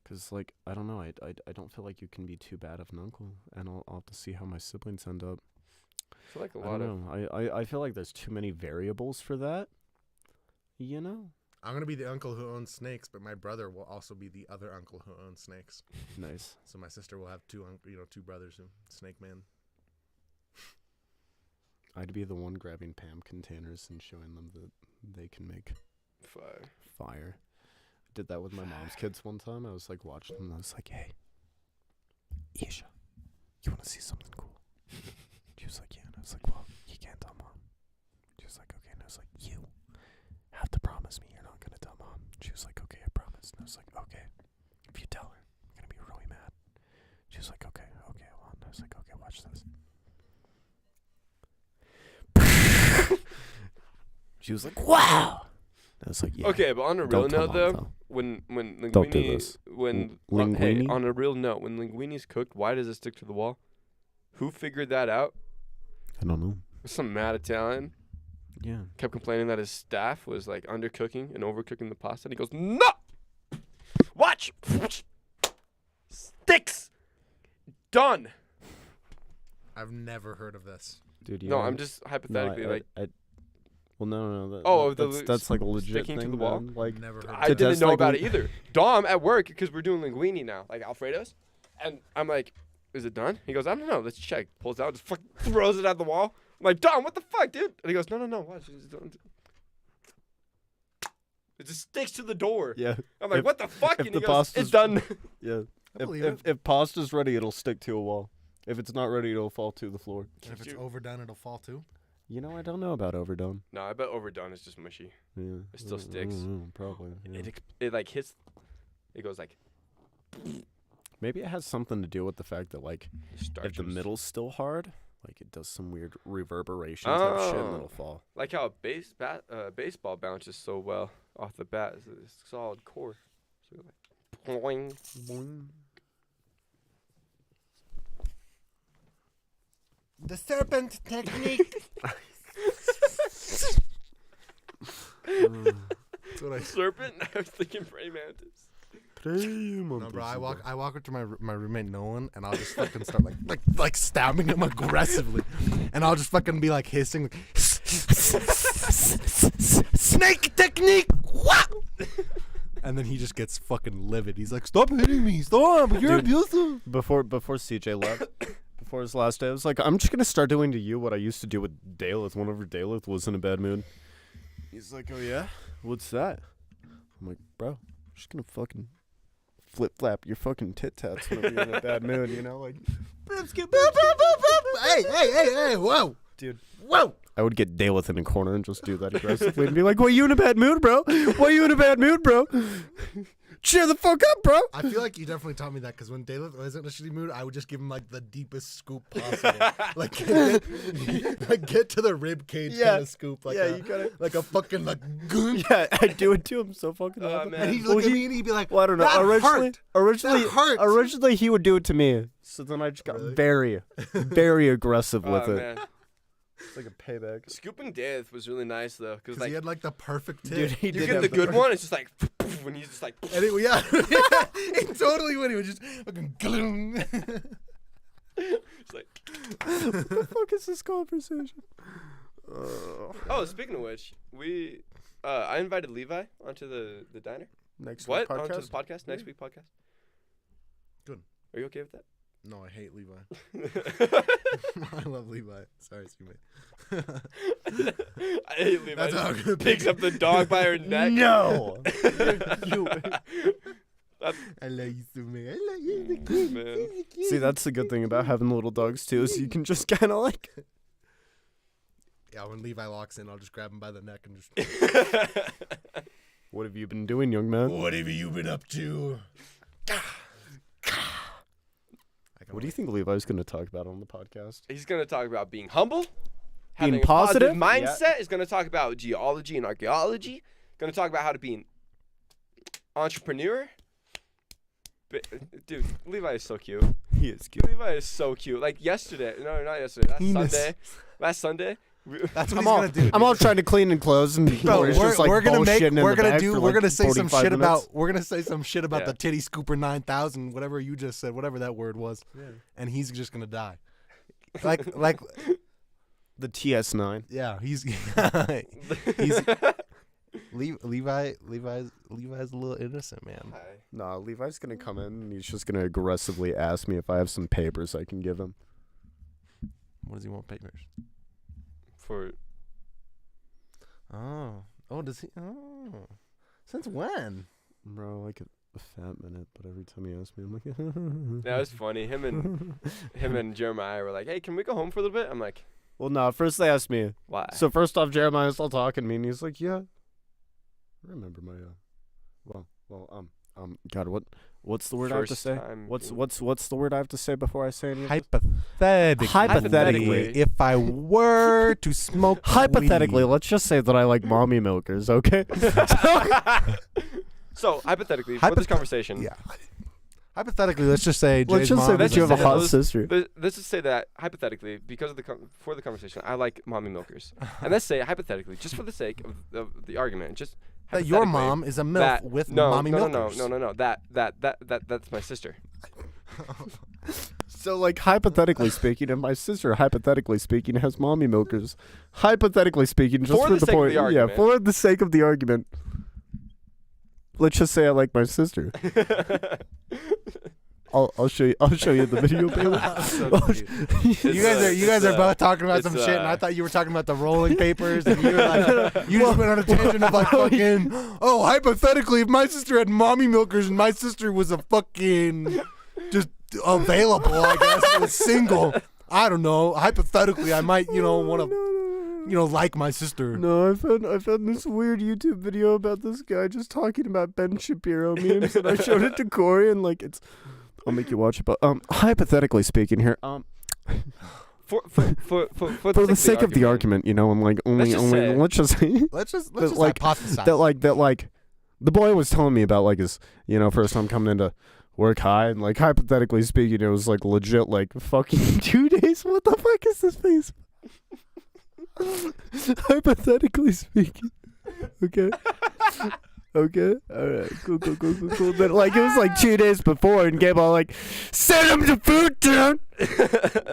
S3: Cause like I don't know, I don't feel like you can be too bad of an uncle, and I'll have to see how my siblings end up.
S1: I feel like a
S3: I
S1: lot
S3: don't know. I feel like there's too many variables for that. You know.
S2: I'm going to be the uncle who owns snakes, but my brother will also be the other uncle who owns snakes.
S3: Nice.
S2: So my sister will have two brothers who snake man.
S3: I'd be the one grabbing Pam containers and showing them that they can make fire. I did that with my mom's kids one time. I was like watching them and I was like, hey, Isha, you want to see something cool? She was like, yeah. And I was like, well, you can't tell mom. She was like, okay. And I was like, you have to promise me you're not going to tell mom. She was like, okay, I promise. And I was like, okay. If you tell her, I'm going to be really mad. She was like, okay, hold on. I was like, okay, watch this. She was like, wow. I was like, yeah.
S1: Okay, but on a real
S3: Don't tell
S1: note
S3: Mom,
S1: though,
S3: though.
S1: when linguine,
S3: Don't do this.
S1: when
S3: Linguine?
S1: hey, on a real note, when linguine's cooked, why does it stick to the wall? Who figured that out?
S3: I don't know.
S1: Some mad Italian
S3: Yeah.
S1: kept complaining that his staff was like undercooking and overcooking the pasta. And he goes, no, watch, sticks, done.
S2: I've never heard of this.
S3: Dude,
S1: No, I'm just hypothetically like.
S3: Well, no.
S1: Oh,
S3: that's like a legit
S1: sticking to
S3: thing,
S1: the wall?
S3: man. Like,
S2: Never heard of
S1: I
S2: it.
S1: didn't
S3: that's
S1: know
S3: like
S1: about
S3: when-
S1: it either. Dom at work, because we're doing linguine now, like Alfredo's, and I'm like, is it done? He goes, I don't know. Let's check. Pulls out, just fucking throws it at the wall. I'm like, Dom, what the fuck, dude? And he goes, no. Watch. It just sticks to the door.
S3: Yeah.
S1: I'm like, what the fuck?
S3: If
S1: And
S3: the
S1: he goes,
S3: pasta's
S1: it's done.
S3: Yeah.
S2: believe it.
S3: If pasta's ready, it'll stick to a wall. If it's not ready, it'll fall to the floor.
S2: And if it's overdone, it'll fall too.
S3: You know, I don't know about overdone.
S1: No, I bet overdone is just mushy.
S3: Yeah.
S1: It still sticks.
S3: Probably. Yeah.
S1: It like hits. It goes like.
S3: Maybe it has something to do with the fact that like if the middle's still hard, like it does some weird reverberation type shit and it'll fall.
S1: Like how a baseball bounces so well off the bat. It's a solid core. So like, boing.
S3: Boing.
S2: The serpent technique. That's what I
S1: Serpent? I was thinking praying mantis.
S2: No, bro, I walk up to my roommate Nolan, and I'll just fucking start like stabbing him aggressively, and I'll just fucking be like hissing, like, snake technique, what? And then he just gets fucking livid. He's like, "Stop hitting me! Stop! You're abusive."
S3: Before CJ left, before his last day, I was like, I'm just gonna start doing to you what I used to do with Daleth whenever Daleth was in a bad mood. He's like, oh yeah, what's that? I'm like, bro, I'm just gonna fucking flip-flap your fucking tit-tats whenever you're in a bad mood, you know? Like,
S2: hey, whoa.
S3: Dude.
S2: Whoa.
S3: I would get Daleth in a corner and just do that aggressively and be like, what, you in a bad mood, bro? Why you in a bad mood, bro? Cheer the fuck up, bro.
S2: I feel like you definitely taught me that, because when Daleth was in a shitty mood, I would just give him like the deepest scoop possible. like get to the rib cage kind of scoop. Like
S3: you gotta,
S2: like a fucking like goon.
S3: Yeah, I do it to him so fucking often.
S1: Man.
S2: And he'd look at me and he'd be like,
S3: well, I don't know.
S2: That hurt.
S3: Originally he would do it to me. So then I just got very, very aggressive with it.
S1: Man.
S3: It's like a payback.
S1: Scooping Death was really nice though, because like
S2: he had like the perfect tip.
S3: Dude, he
S1: you
S3: did
S1: get
S3: have
S1: the good one, it's just like when he's just like.
S2: And it totally when he was just fucking gloom.
S1: It's like.
S3: What the fuck is this conversation?
S1: Oh, speaking of which, I invited Levi onto the diner.
S3: Next
S1: What?
S3: week
S1: Onto the
S3: podcast?
S1: podcast? Next week podcast?
S2: Good.
S1: Are you okay with that?
S2: No, I hate Levi. I love Levi. Sorry, Scoop.
S1: I hate Levi.
S2: That's how I'm gonna
S1: Picks up the dog by her neck.
S3: No.
S2: I love you so much. I love you.
S1: Man.
S3: See, that's the good thing about having little dogs too, is you can just kind of like.
S2: Yeah, when Levi walks in, I'll just grab him by the neck and just.
S3: What have you been doing, young man?
S2: What have you been up to?
S3: What do you think Levi's going to talk about on the podcast?
S1: He's going to talk about being humble, having
S3: positive?
S1: a positive mindset. He's going to talk about geology and archaeology. Going to talk about how to be an entrepreneur. Dude, Levi is so cute.
S3: He is cute.
S1: Levi is so cute. Like yesterday. No, not yesterday. Last Sunday.
S2: That's what he's gonna do.
S3: I'm all trying to clean and close, and
S2: Bro, we're gonna say some shit about
S3: Yeah.
S2: the titty scooper 9000, whatever you just said, whatever that word was, and he's just gonna die. Like
S3: the TS9.
S2: yeah, he's Levi's a little innocent, man.
S3: Nah, Levi's gonna come in and he's just gonna aggressively ask me if I have some papers I can give him.
S2: What does he want papers?
S1: For
S2: does he? Oh, since when?
S3: Bro, like a fat minute, but every time he asks me, I'm like,
S1: that was funny. Him and Jeremiah were like, "Hey, can we go home for a little bit?" I'm like,
S3: well, no. First they asked me.
S1: "Why?"
S3: So first off, Jeremiah's still talking to me, and he's like, "Yeah, I remember my God, what's the word I have to say? What's the word I have to say before I say anything?
S2: Hypothetically, if I were to smoke
S3: Hypothetically,
S2: weed.
S3: let's just say that I like mommy milkers, okay?
S1: So hypothetically, for this conversation,
S2: yeah. Hypothetically, let's just say
S3: let's
S2: Jay's
S3: just say
S2: mom
S3: that
S2: is
S3: you have a hot
S1: let's-
S3: sister.
S1: let's just say that hypothetically, because of for the conversation, I like mommy milkers, and let's say hypothetically, just for the sake of the argument, just
S2: that your
S1: hypothetically,
S2: mom is a MILF with mommy milkers.
S1: No. That's my sister.
S3: So, like, hypothetically speaking, and my sister, hypothetically speaking, has mommy milkers. Hypothetically speaking, just
S1: For
S3: for
S1: the
S3: the
S1: sake of
S3: point,
S1: the argument.
S3: for the sake of the argument, let's just say I like my sister. I'll show you. I'll show you the video.
S2: You guys are both talking about some shit, and I thought you were talking about the rolling papers, and you were like, you just went on a tangent of like fucking. Oh, hypothetically, if my sister had mommy milkers and my sister was a fucking just available, I guess, was single. I don't know. Hypothetically, I might, want to, like my sister.
S3: No, I found this weird YouTube video about this guy just talking about Ben Shapiro memes, and I showed it to Corey, and like I'll make you watch it. But hypothetically speaking here,
S1: For
S3: the sake of the argument, and like let's just like
S2: hypothesize
S3: that like the boy was telling me about like his first time coming into work high, and like hypothetically speaking, it was like legit like fucking 2 days. What the fuck is this face? Hypothetically speaking, okay. Okay, all right, cool. But like it was like 2 days before, and Gabe all like, send him to food town.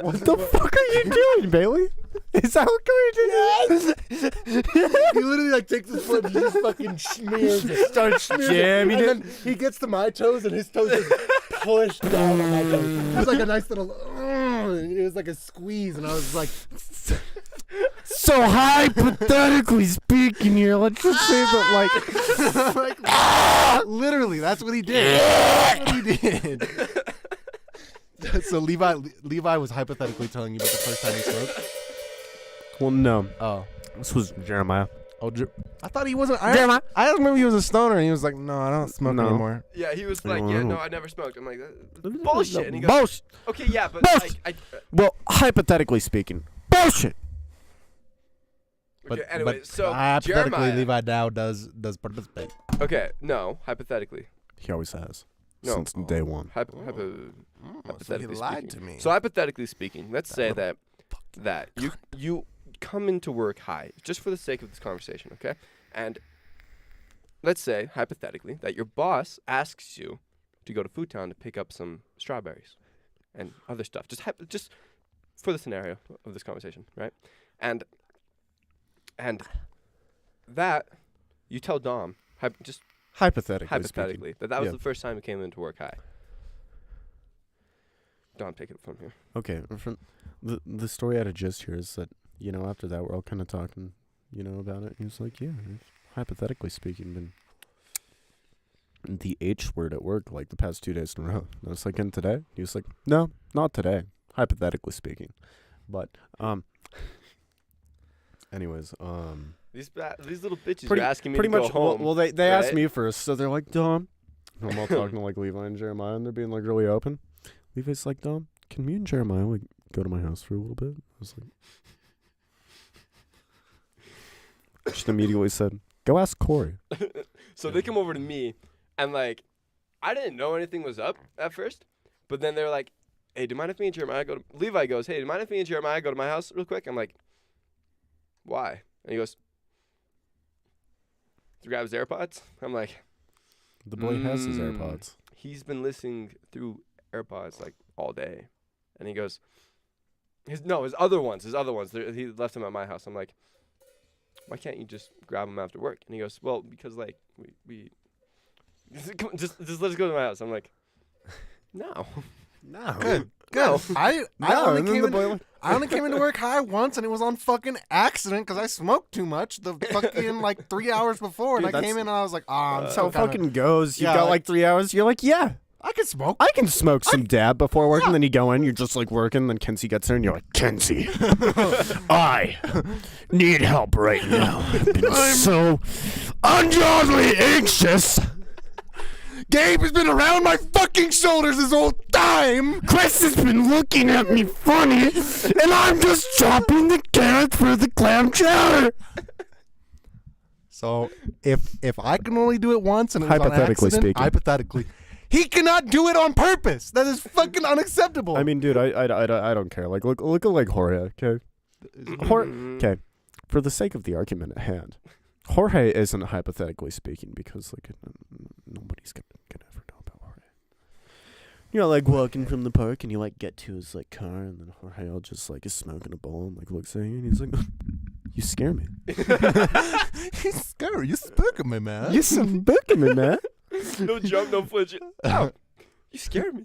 S3: What the fuck are you doing, Bailey? Is that what Corey did?
S2: He literally like takes his foot and just fucking smears it. Starts jamming it. And then he gets to my toes, and his toes just push down on my toes. It was like a nice little. It was like a squeeze, and I was like.
S3: So hypothetically speaking here, let's just say that
S2: like literally, that's what he did. That's what he did. So Levi was hypothetically telling you about the first time he smoked?
S3: Well, no.
S2: Oh.
S3: This was Jeremiah.
S2: Oh, I thought he wasn't. I remember he was a stoner, and he was like, no, I don't smoke anymore.
S1: Yeah, he was like, no, I never smoked. I'm like, that's bullshit. And he goes,
S3: bullshit.
S1: Okay, yeah, but
S3: bullshit.
S1: like,
S3: well, hypothetically speaking, bullshit.
S1: Okay, anyway, so
S2: hypothetically,
S1: Jeremiah,
S2: Levi now does participate.
S1: Okay, no, hypothetically.
S3: He always has.
S1: No.
S3: Since day one.
S1: Hypothetically
S2: so he lied
S1: speaking.
S2: to me.
S1: So hypothetically speaking, let's say that you come into work high, just for the sake of this conversation, okay? And let's say, hypothetically, that your boss asks you to go to Food Town to pick up some strawberries and other stuff. Just for the scenario of this conversation, right? And that you tell Dom,
S3: hypothetically
S1: that was the first time he came into work high. Dom, take it from here.
S3: Okay, from the story out of Gist here is that after that we're all kind of talking about it. He was like, yeah, hypothetically speaking, been the H word at work like the past 2 days in a row. And I was like, and today? He was like, no, not today. Hypothetically speaking, but anyways,
S1: these little bitches are asking me to go home.
S3: Well, they asked me first, so they're like, Dom. I'm all talking to like Levi and Jeremiah, and they're being like really open. Levi's like, Dom, can me and Jeremiah like go to my house for a little bit? I was like, just immediately said, go ask Corey.
S1: So they come over to me, and like, I didn't know anything was up at first, but then they're like, hey, do you mind if me and Jeremiah go to... Levi goes, hey, do you mind if me and Jeremiah go to my house real quick? I'm like, why? And he goes, to grab his AirPods? I'm like...
S3: The boy has his AirPods.
S1: He's been listening through AirPods like all day. And he goes... His other ones. He left them at my house. I'm like, why can't you just grab them after work? And he goes, well, because like, we just let us go to my house. I'm like, no.
S2: No. Good. I only came into work high once, and it was on fucking accident because I smoked too much the fucking like 3 hours before. Dude, and I came in and I was like,
S3: that's how it fucking goes. You got like 3 hours. You're like, yeah,
S2: I can smoke.
S3: I can smoke some dab before work, and then you go in, you're just like working, then Kenzie gets there, and you're like, Kenzie, I need help right now. I've been so ungodly anxious.
S2: Gabe has been around my fucking shoulders this whole time.
S3: Chris has been looking at me funny, and I'm just chopping the carrots for the clam chowder.
S2: So if I can only do it once and it was
S3: hypothetically
S2: on accident,
S3: speaking,
S2: hypothetically, he cannot do it on purpose. That is fucking unacceptable.
S3: I mean, dude, I don't care. Like look at like Jorge. Okay, okay. For the sake of the argument at hand, Jorge isn't hypothetically speaking because like nobody's gonna ever know about Jorge. Like walking from the park and you like get to his like car and then Jorge all just like is smoking a bowl and like looks at you and he's like, you scare me.
S2: You scare. You spooking me, man.
S3: You spooking me, man.
S1: No jump, no flinch. Ow. You scared me.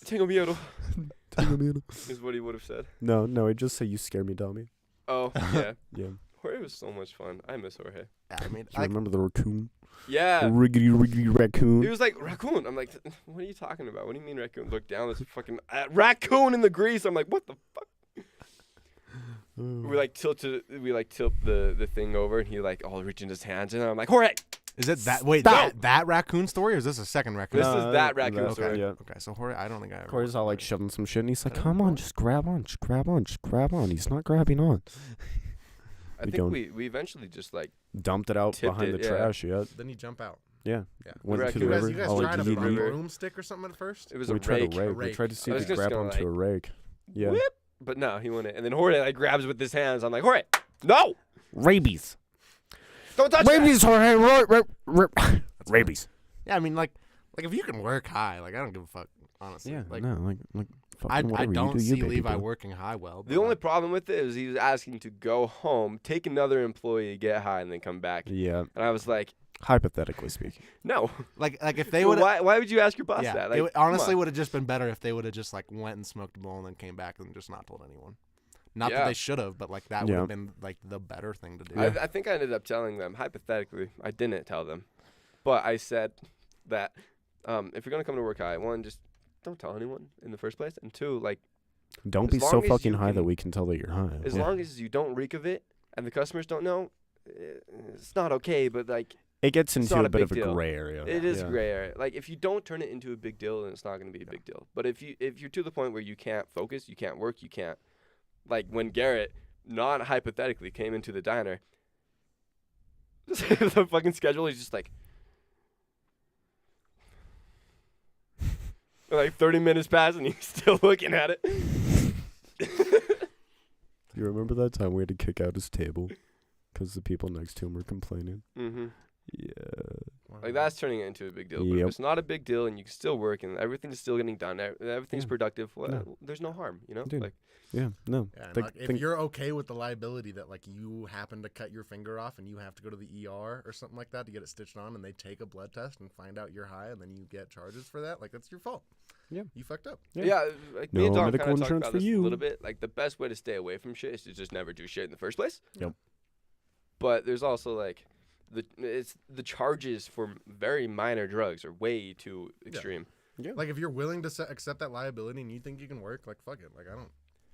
S1: Tengo miedo. Is what he would have said.
S3: No, he'd just say, you scare me, dummy.
S1: Oh, yeah.
S3: Yeah.
S1: Jorge was so much fun. I miss Jorge.
S2: I mean,
S3: Do you remember the raccoon?
S1: Yeah.
S3: Riggedy raccoon.
S1: He was like, raccoon. I'm like, what are you talking about? What do you mean raccoon? Look down, this fucking raccoon in the grease. I'm like, what the fuck? We tilt the thing over, and he reaching his hands, and I'm like, Jorge.
S2: Is it that? Wait, that raccoon story, or is this a second raccoon?
S1: This is that raccoon story.
S3: Yeah.
S2: Okay, so Jorge, I don't think I ever.
S3: Corey's all like shoving some shit, and he's like, come on, just grab on. He's not grabbing on.
S1: I think we eventually just
S3: dumped it out behind the trash. Yeah.
S2: Then you jump out.
S3: Yeah.
S2: Yeah.
S3: Went to the river.
S2: You guys tried a broomstick or something at first?
S1: It was
S3: we tried a rake. We tried to see if we could grab onto a rake. Yeah.
S1: Whip, but no, he wouldn't. And then Jorge grabs with his hands. I'm like, Jorge, no!
S3: Rabies.
S1: Don't touch
S3: Rabies, Jorge. Rabies.
S2: Yeah, I mean, like if you can work high, I don't give a fuck, honestly.
S3: Yeah,
S2: I don't see Levi working high well.
S1: The only problem with it is he was asking to go home, take another employee, get high, and then come back.
S3: Yeah.
S1: And I was like,
S3: hypothetically speaking.
S1: No.
S2: Like if they would.
S1: Why would you ask your boss that?
S2: It honestly would have just been better if they would have just went and smoked a bowl and then came back and just not told anyone. Not that they should have, but that would have been the better thing to do.
S1: I think I ended up telling them, hypothetically. I didn't tell them. But I said that if you're going to come to work high, one, just don't tell anyone in the first place. And two,
S3: don't be so fucking high that we can tell that you're high.
S1: As long as you don't reek of it and the customers don't know, it's not okay, but
S3: it gets into a bit of a gray area.
S1: It is gray area. If you don't turn it into a big deal, then it's not going to be a big deal. But if you're to the point where you can't focus, you can't work, you can't, when Garrett, not hypothetically, came into the diner, the fucking schedule is just 30 minutes pass and he's still looking at it.
S3: You remember that time we had to kick out his table because the people next to him were complaining?
S1: Mm-hmm.
S3: Yeah.
S1: That's turning it into a big deal. But if it's not a big deal and you can still work and everything's still getting done, everything's productive, there's no harm,
S3: Dude. Yeah, no.
S2: Yeah, if you're okay with the liability that you happen to cut your finger off and you have to go to the ER or something like that to get it stitched on, and they take a blood test and find out you're high, and then you get charges for that, that's your fault.
S3: Yeah,
S2: you fucked up.
S1: Yeah,
S3: no
S1: me and Dom
S3: medical
S1: kind of talked
S3: insurance
S1: about
S3: for
S1: this
S3: you.
S1: a little bit. The best way to stay away from shit is to just never do shit in the first place.
S3: Yep.
S1: But there's also the charges for very minor drugs are way too extreme.
S2: Yeah. If you're willing to accept that liability and you think you can work, fuck it. I don't.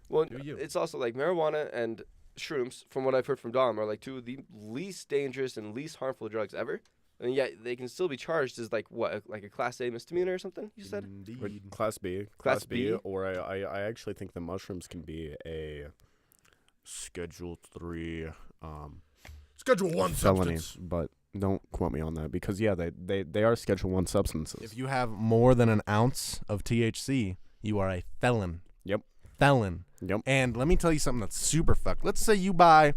S1: Well, it's also marijuana and shrooms, from what I've heard from Dom, are two of the least dangerous and least harmful drugs ever. And yet they can still be charged as a Class A misdemeanor or something, you said?
S2: Indeed.
S3: Class B. Class B. Or I actually think the mushrooms can be a Schedule 3
S2: Schedule 1
S3: felony,
S2: substance.
S3: but don't quote me on that because, they are Schedule 1 substances.
S2: If you have more than an ounce of THC, you are a felon.
S3: Yep.
S2: Felon.
S3: Yep.
S2: And let me tell you something that's super fucked. Let's say you buy,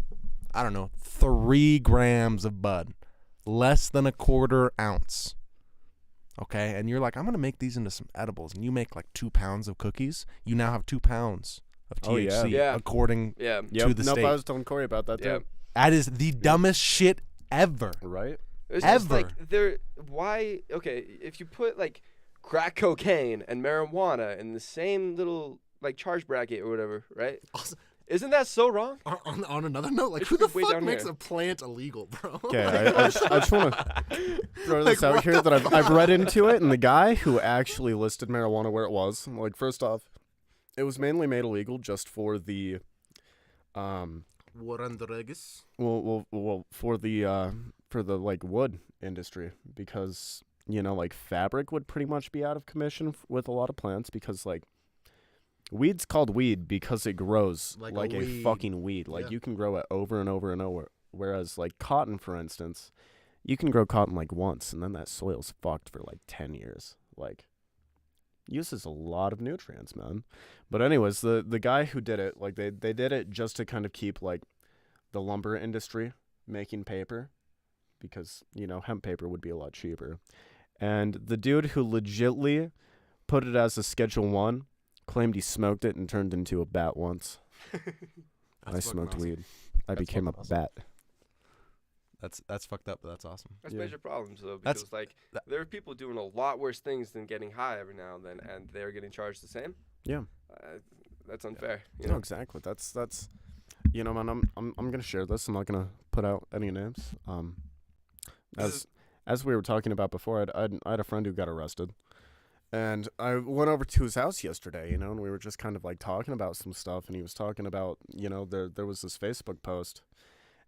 S2: 3 grams of bud, less than a quarter ounce. Okay? And you're like, I'm going to make these into some edibles. And you make 2 pounds of cookies. You now have 2 pounds of THC according to the state.
S3: I was telling Corey about that too.
S2: That is the dumbest shit ever.
S3: Right?
S1: It's
S2: ever.
S1: Just why, okay, if you put crack cocaine and marijuana in the same little charge bracket or whatever, right?
S2: Also,
S1: isn't that so wrong?
S2: On another note, who the fuck makes a plant illegal, bro?
S3: Okay, I just want to throw this out here that I've read into it, and the guy who actually listed marijuana where it was, first off, it was mainly made illegal just for the
S2: Warandregus?
S3: Well, for the wood industry, because fabric would pretty much be out of commission with a lot of plants because weed's called weed because it grows like a fucking weed. You can grow it over and over and over. Whereas cotton, for instance, you can grow cotton once and then that soil's fucked for 10 years. Uses a lot of nutrients, man. But anyways, the guy who did it, they did it just to kind of keep the lumber industry making paper because, hemp paper would be a lot cheaper. And the dude who legitly put it as a Schedule 1 claimed he smoked it and turned into a bat once. I smoked weed. I became a bat.
S4: That's fucked up, but that's awesome.
S1: That's
S3: Yeah.
S1: major problems though,
S4: That's-
S1: because there are people doing a lot worse things than getting high every now and then, and they're getting charged the same.
S3: Yeah.
S1: That's unfair. You
S3: No,
S1: know?
S3: exactly. That's you know, man. I'm gonna share this. I'm not gonna put out any names. As we were talking about before, I had a friend who got arrested, and I went over to his house yesterday. You know, and we were just kind of like talking about some stuff, and he was talking about, you know, there was this Facebook post,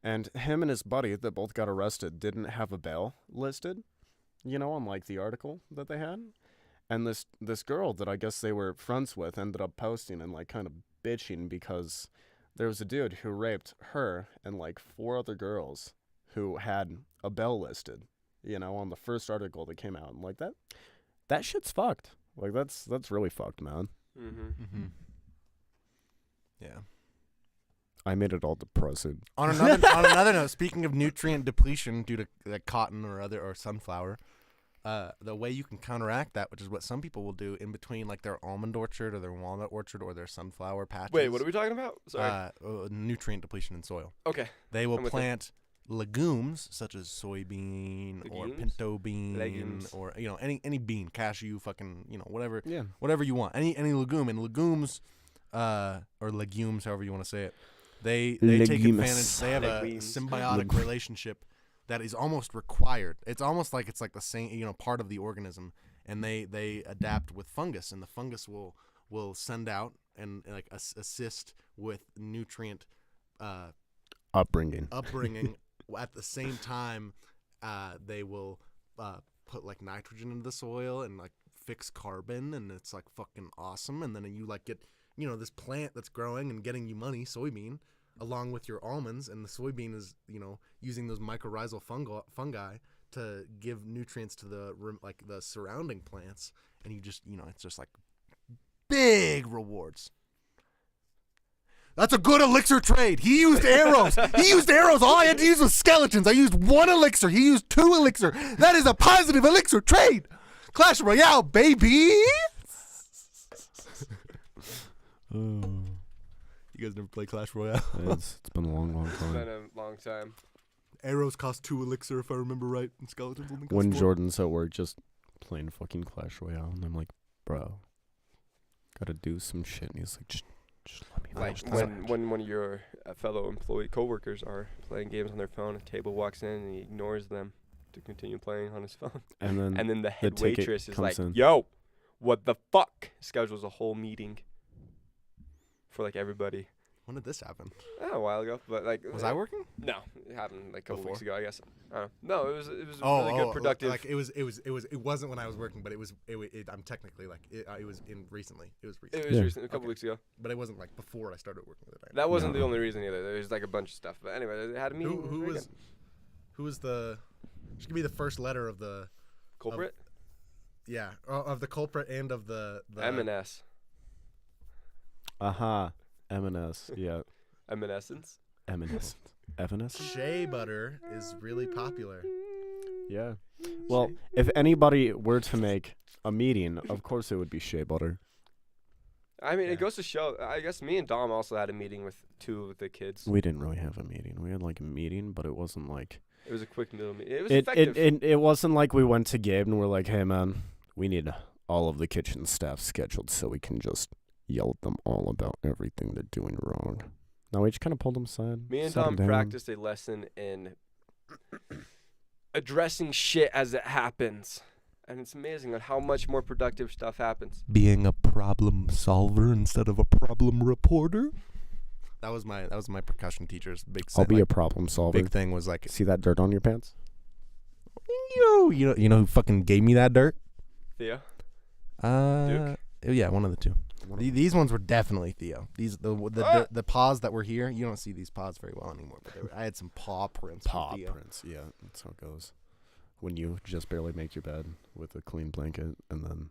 S3: and him and his buddy that both got arrested didn't have a bail listed, you know, on like the article that they had. And this girl that I guess they were friends with ended up posting and like kind of bitching because there was a dude who raped her and like 4 other girls who had a bail listed, you know, on the first article that came out. And like that shit's fucked. Like that's really fucked, man.
S1: Mm-hmm.
S4: Yeah.
S3: I made it all depressing.
S4: On another note, speaking of nutrient depletion due to like cotton or sunflower, the way you can counteract that, which is what some people will do in between like their almond orchard or their walnut orchard or their sunflower patches.
S1: Wait, what are we talking about? Sorry.
S4: Nutrient depletion in soil.
S1: Okay.
S4: They will
S1: I'm with
S4: plant legumes such as soybean or
S1: Legumes?
S4: pinto bean
S1: Legumes.
S4: or any bean, cashew, fucking whatever
S3: Yeah.
S4: whatever you want, any legume. And legumes or legumes, however you want to say it, they take
S3: Legumes.
S4: advantage. They have a
S1: Legumes.
S4: symbiotic relationship that is almost required. It's almost like it's like the same, part of the organism, and they adapt with fungus, and the fungus will send out and like assist with nutrient
S3: Upbringing.
S4: at the same time. They will put like nitrogen into the soil and like fix carbon, and it's like fucking awesome. And then you like get this plant that's growing and getting you money, soybean, along with your almonds, and the soybean is using those mycorrhizal fungi to give nutrients to the surrounding plants, and you just it's just like big rewards. That's a good elixir trade. He used arrows. All I had to use was skeletons. I used 1 elixir. He used 2 elixir. That is a positive elixir trade. Clash Royale, baby. You guys never play Clash Royale?
S3: It's been a long
S1: It's
S3: time.
S1: been a long time.
S4: Arrows cost 2 elixir, if I remember right, and skeletons only cost
S3: When
S4: 4.
S3: Jordan's at work just playing fucking Clash Royale, and I'm like, bro, gotta do some shit. And he's like, just let me
S1: Like
S3: finish this.
S1: when one of your fellow employee coworkers are playing games on their phone, a table walks in and he ignores them to continue playing on his phone,
S3: And then
S1: and then the head
S3: ticket
S1: waitress is like,
S3: comes in.
S1: "Yo, what the fuck?" Schedules a whole meeting for like everybody.
S4: When did this happen?
S1: A while ago, but like
S4: Was I working?
S1: No, it happened like a couple
S4: Before?
S1: weeks ago, I guess. No, it was really good, productive.
S4: Like it wasn't when I was working, but I'm technically like it was in recently. It was recent,
S1: It was
S3: Yeah.
S1: recent, a couple
S4: Okay.
S1: weeks ago.
S4: but it wasn't like before I started working with it.
S1: That wasn't
S3: No.
S1: the only reason either. There was like a bunch of stuff. But anyway, they had a meeting.
S4: Who was the? Just give me the first letter of the
S1: culprit?
S4: of the culprit and of the
S1: M&S.
S3: M&S. Yeah.
S1: Eminescence.
S3: M&S. Evanescence?
S4: Shea butter is really popular.
S3: Yeah. Well, if anybody were to make a meeting, of course it would be shea butter.
S1: I mean,
S4: Yeah.
S1: it goes to show. I guess me and Dom also had a meeting with 2 of the kids.
S3: We didn't really have a meeting. We had like a meeting, but it wasn't like
S1: It was a quick little meeting. It was
S3: it
S1: effective.
S3: it wasn't like we went to Gabe and we're like, "Hey man, we need all of the kitchen staff scheduled so we can just yell at them all about everything they're doing wrong." No, we just kind of pulled them aside.
S1: Me and
S3: sat 'em
S1: Dom
S3: down.
S1: practiced a lesson in addressing shit as it happens. And it's amazing on how much more productive stuff happens.
S4: Being a problem solver instead of a problem reporter. That was my percussion teacher's big.
S3: I'll be a problem solver.
S4: big thing was like,
S3: See that dirt on your pants?
S4: you know who fucking gave me that dirt?
S1: Theo?
S4: Yeah, one of the 2. These ones were definitely Theo. The paws that were here, you don't see these paws very well anymore. But I had some paw prints.
S3: Paw
S4: from Theo.
S3: prints. Yeah, that's how it goes. When you just barely make your bed with a clean blanket, and then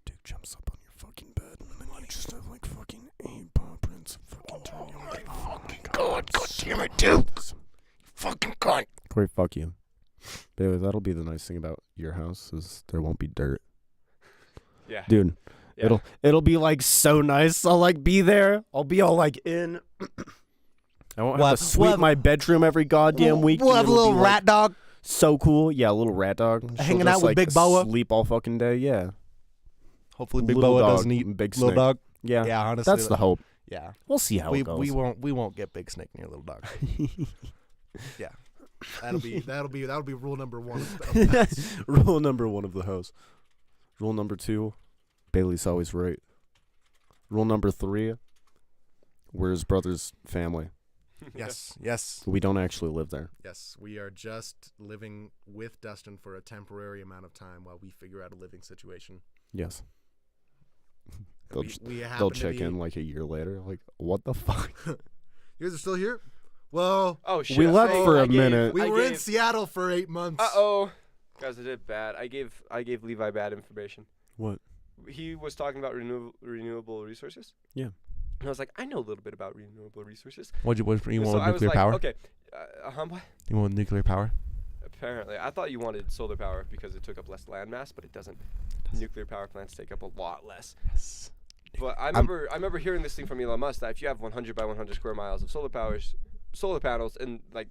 S3: Duke jumps up on your fucking bed, and then you just have like fucking 8 paw prints. Fucking turn you on. Oh my God damn it, Duke! Fucking cunt. Corey, fuck you. But anyway, that'll be the nice thing about your house is there won't be dirt,
S1: Yeah.
S3: dude.
S1: Yeah.
S3: It'll be like so nice. I'll like be there. I'll be all like in. I won't
S4: We'll
S3: have to
S4: have-
S3: sweep
S4: we'll have-
S3: my bedroom every goddamn week.
S4: We'll have a
S3: It'll
S4: little
S3: be, like,
S4: rat dog.
S3: So cool. Yeah, a little rat dog. She'll
S4: Hanging
S3: just,
S4: out with
S3: like,
S4: Big Boa.
S3: Sleep all fucking day. Yeah.
S4: Hopefully, Big
S3: Little
S4: Boa
S3: dog
S4: doesn't eat
S3: and Big
S4: little
S3: Snake.
S4: dog.
S3: Yeah.
S4: Yeah, honestly,
S3: That's the hope.
S4: Yeah,
S3: We'll see how it goes.
S4: we won't get Big Snake near little dog. Yeah, that'll be rule number 1. Of pets.
S3: Rule number 1 of the house. Rule number 2, Bailey's always right. Rule number 3, we're his brother's family.
S4: Yes.
S3: We don't actually live there.
S2: Yes, we are just living with Dustin for a temporary amount of time while we figure out a living situation.
S3: Yes.
S2: We happen
S3: They'll
S2: to
S3: check
S2: be-
S3: in like a year later. Like, what the fuck?
S2: You guys are still here? Well,
S1: Oh shit!
S3: We left
S1: Oh,
S3: for a
S1: I gave-
S3: minute.
S2: we
S1: I
S2: were in
S1: gave-
S2: Seattle for 8 months.
S1: Uh-oh. Guys, I did bad. I gave Levi bad information.
S3: What?
S1: He was talking about renewable resources.
S3: Yeah.
S1: And I was like, I know a little bit about renewable resources.
S4: What you
S1: So
S4: want
S1: I was
S4: nuclear
S1: like,
S4: power?
S1: okay, what?
S4: You want nuclear power?
S1: Apparently, I thought you wanted solar power because it took up less land mass, but it doesn't. Nuclear power plants take up a lot less.
S4: Yes.
S1: But I remember hearing this thing from Elon Musk that if you have 100 by 100 square miles of solar panels, and like